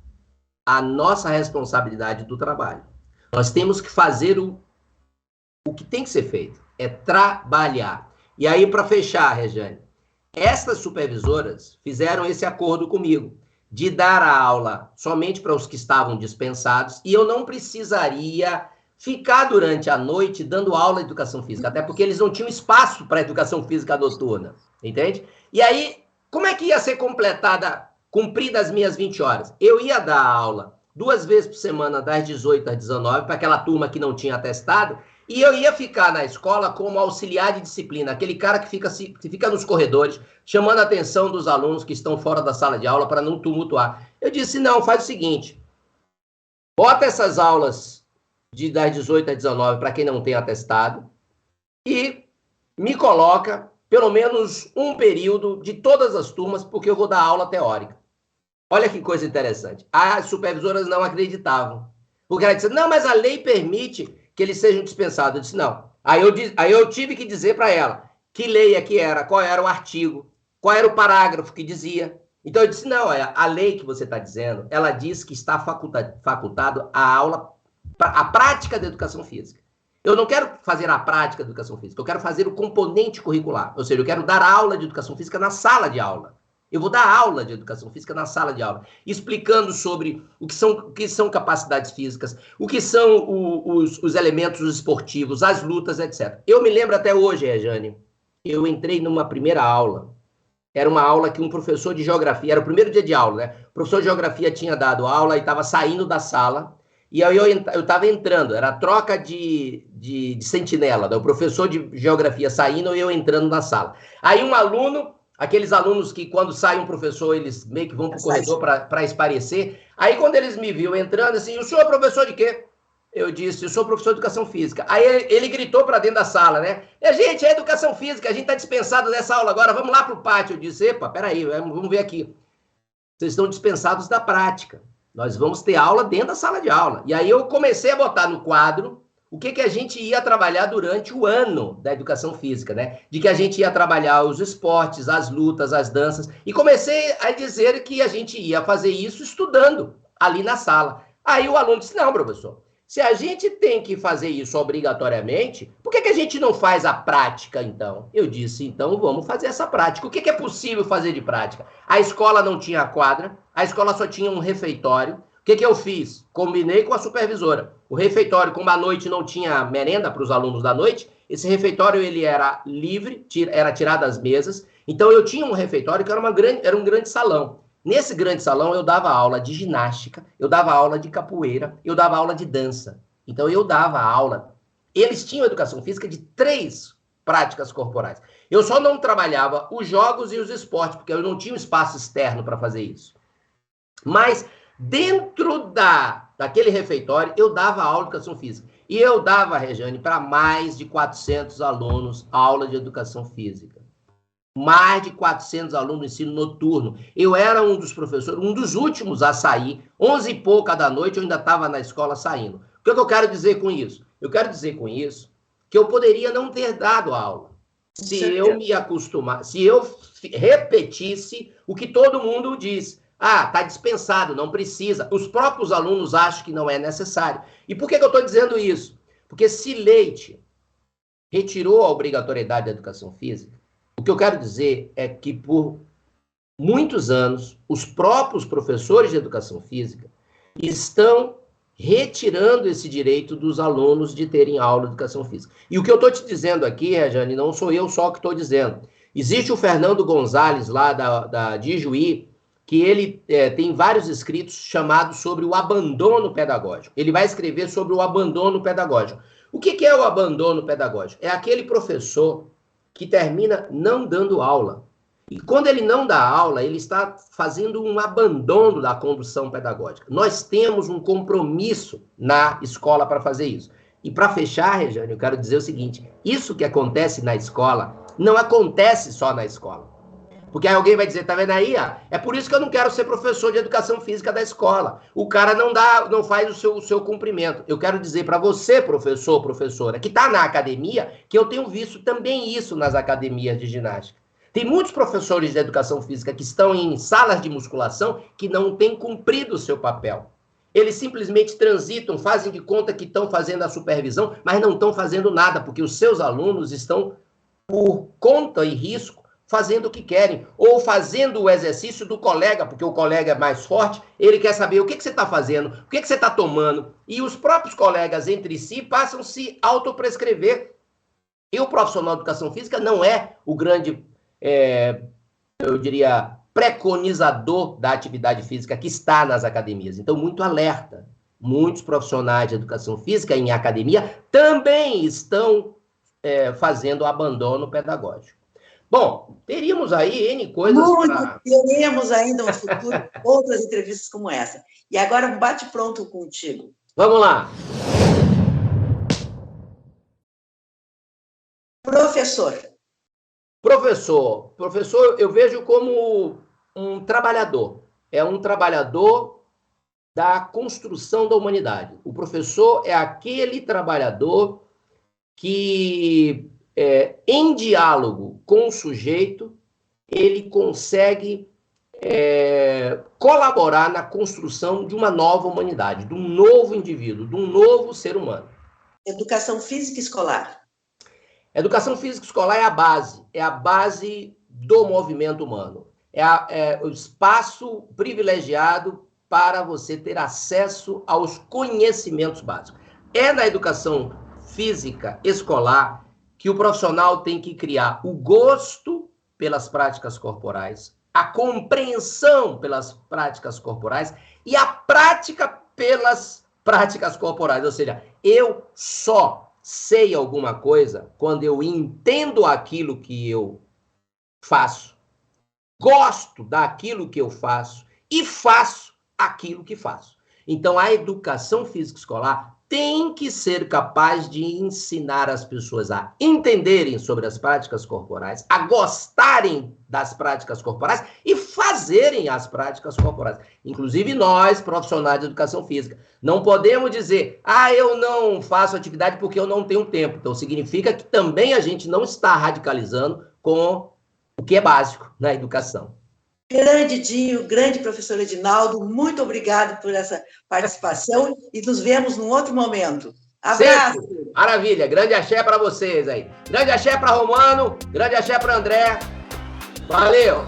a nossa responsabilidade do trabalho. Nós temos que fazer o que tem que ser feito, é trabalhar. E aí, para fechar, Regiane, estas supervisoras fizeram esse acordo comigo, de dar a aula somente para os que estavam dispensados, e eu não precisaria ficar durante a noite dando aula de educação física, até porque eles não tinham espaço para educação física noturna, entende? E aí, como é que ia ser cumprida as minhas 20 horas? Eu ia dar aula 2 vezes por semana, das 18 às 19, para aquela turma que não tinha atestado, E eu ia ficar na escola como auxiliar de disciplina, aquele cara que fica nos corredores, chamando a atenção dos alunos que estão fora da sala de aula para não tumultuar. Eu disse, não, faz o seguinte, bota essas aulas das 18 às 19 para quem não tem atestado e me coloca pelo menos um período de todas as turmas, porque eu vou dar aula teórica. Olha que coisa interessante. As supervisoras não acreditavam. Porque ela disse, não, mas a lei permite que eles sejam dispensados. Eu disse, não. Aí eu tive que dizer para ela que lei é que era, qual era o artigo, qual era o parágrafo que dizia. Então eu disse, não, a lei que você está dizendo, ela diz que está facultado a aula, a prática da educação física. Eu não quero fazer a prática da educação física, eu quero fazer o componente curricular. Ou seja, eu quero dar aula de educação física na sala de aula. Eu vou dar aula de educação física na sala de aula, explicando sobre o que são capacidades físicas, o que são os elementos esportivos, as lutas, etc. Eu me lembro até hoje, Rejane, eu entrei numa primeira aula, era uma aula que um professor de geografia, era o primeiro dia de aula, né? O professor de geografia tinha dado aula e estava saindo da sala, e aí eu estava entrando, era a troca de sentinela, né? O professor de geografia saindo e eu entrando na sala. Aí um aluno... Aqueles alunos que, quando sai um professor, eles meio que vão para o corredor para esparecer. Aí, quando eles me viram entrando, assim, o senhor é professor de quê? Eu disse, eu sou professor de educação física. Aí ele gritou para dentro da sala, né? Gente, é educação física, a gente está dispensado dessa aula agora, vamos lá para o pátio. Eu disse, epa, peraí, vamos ver aqui. Vocês estão dispensados da prática. Nós vamos ter aula dentro da sala de aula. E aí eu comecei a botar no quadro o que a gente ia trabalhar durante o ano da educação física, né? De que a gente ia trabalhar os esportes, as lutas, as danças. E comecei a dizer que a gente ia fazer isso estudando ali na sala. Aí o aluno disse, não, professor, se a gente tem que fazer isso obrigatoriamente, por que a gente não faz a prática, então? Eu disse, então vamos fazer essa prática. O que é possível fazer de prática? A escola não tinha quadra, a escola só tinha um refeitório. O que eu fiz? Combinei com a supervisora. O refeitório, como à noite não tinha merenda para os alunos da noite, esse refeitório ele era livre, era tirado das mesas. Então eu tinha um refeitório que era um grande salão. Nesse grande salão eu dava aula de ginástica, eu dava aula de capoeira, eu dava aula de dança. Então eu dava aula. Eles tinham educação física de 3 práticas corporais. Eu só não trabalhava os jogos e os esportes, porque eu não tinha um espaço externo para fazer isso. Mas dentro daquele refeitório, eu dava aula de educação física. E eu dava, Rejane, para mais de 400 alunos aula de educação física. Mais de 400 alunos no ensino noturno. Eu era um dos professores, um dos últimos a sair. 11 e pouca da noite, eu ainda estava na escola saindo. O que eu quero dizer com isso? Eu quero dizer com isso que eu poderia não ter dado aula. Se eu me acostumar, se eu repetisse o que todo mundo diz. Ah, está dispensado, não precisa. Os próprios alunos acham que não é necessário. E por que eu estou dizendo isso? Porque se Leite retirou a obrigatoriedade da educação física, o que eu quero dizer é que por muitos anos, os próprios professores de educação física estão retirando esse direito dos alunos de terem aula de educação física. E o que eu estou te dizendo aqui, Rejane, não sou eu só que estou dizendo. Existe o Fernando Gonzalez, lá de Ijuí, que ele tem vários escritos chamados sobre o abandono pedagógico. Ele vai escrever sobre o abandono pedagógico. O que é o abandono pedagógico? É aquele professor que termina não dando aula. E quando ele não dá aula, ele está fazendo um abandono da condução pedagógica. Nós temos um compromisso na escola para fazer isso. E para fechar, Rejane, eu quero dizer o seguinte, isso que acontece na escola, não acontece só na escola. Porque aí alguém vai dizer, tá vendo aí? É por isso que eu não quero ser professor de educação física da escola. O cara não faz o seu cumprimento. Eu quero dizer para você, professor, professora, que está na academia, que eu tenho visto também isso nas academias de ginástica. Tem muitos professores de educação física que estão em salas de musculação que não têm cumprido o seu papel. Eles simplesmente transitam, fazem de conta que estão fazendo a supervisão, mas não estão fazendo nada, porque os seus alunos estão, por conta e risco, fazendo o que querem, ou fazendo o exercício do colega, porque o colega é mais forte, ele quer saber o que você está fazendo, o que você está tomando, e os próprios colegas entre si passam a se autoprescrever. E o profissional de educação física não é o grande, eu diria, preconizador da atividade física que está nas academias. Então, muito alerta. muitos profissionais de educação física em academia também estão fazendo abandono pedagógico. Bom, teríamos aí N coisas para... Teremos ainda no futuro outras entrevistas como essa. E agora um bate-pronto contigo. Vamos lá. Professor, eu vejo como um trabalhador. É um trabalhador da construção da humanidade. O professor é aquele trabalhador que, em diálogo com o sujeito, ele consegue colaborar na construção de uma nova humanidade, de um novo indivíduo, de um novo ser humano. Educação física escolar. Educação física escolar é a base do movimento humano. É o espaço privilegiado para você ter acesso aos conhecimentos básicos. É na educação física escolar que o profissional tem que criar o gosto pelas práticas corporais, a compreensão pelas práticas corporais e a prática pelas práticas corporais. Ou seja, eu só sei alguma coisa quando eu entendo aquilo que eu faço, gosto daquilo que eu faço e faço aquilo que faço. Então, a educação física escolar tem que ser capaz de ensinar as pessoas a entenderem sobre as práticas corporais, a gostarem das práticas corporais e fazerem as práticas corporais. Inclusive nós, profissionais de educação física, não podemos dizer, eu não faço atividade porque eu não tenho tempo. Então, significa que também a gente não está radicalizando com o que é básico na educação. Grande Dinho, grande professor Edinaldo, muito obrigado por essa participação e nos vemos num outro momento. Abraço! Sempre. Maravilha, grande axé para vocês aí. Grande axé para Romano, grande axé para André. Valeu!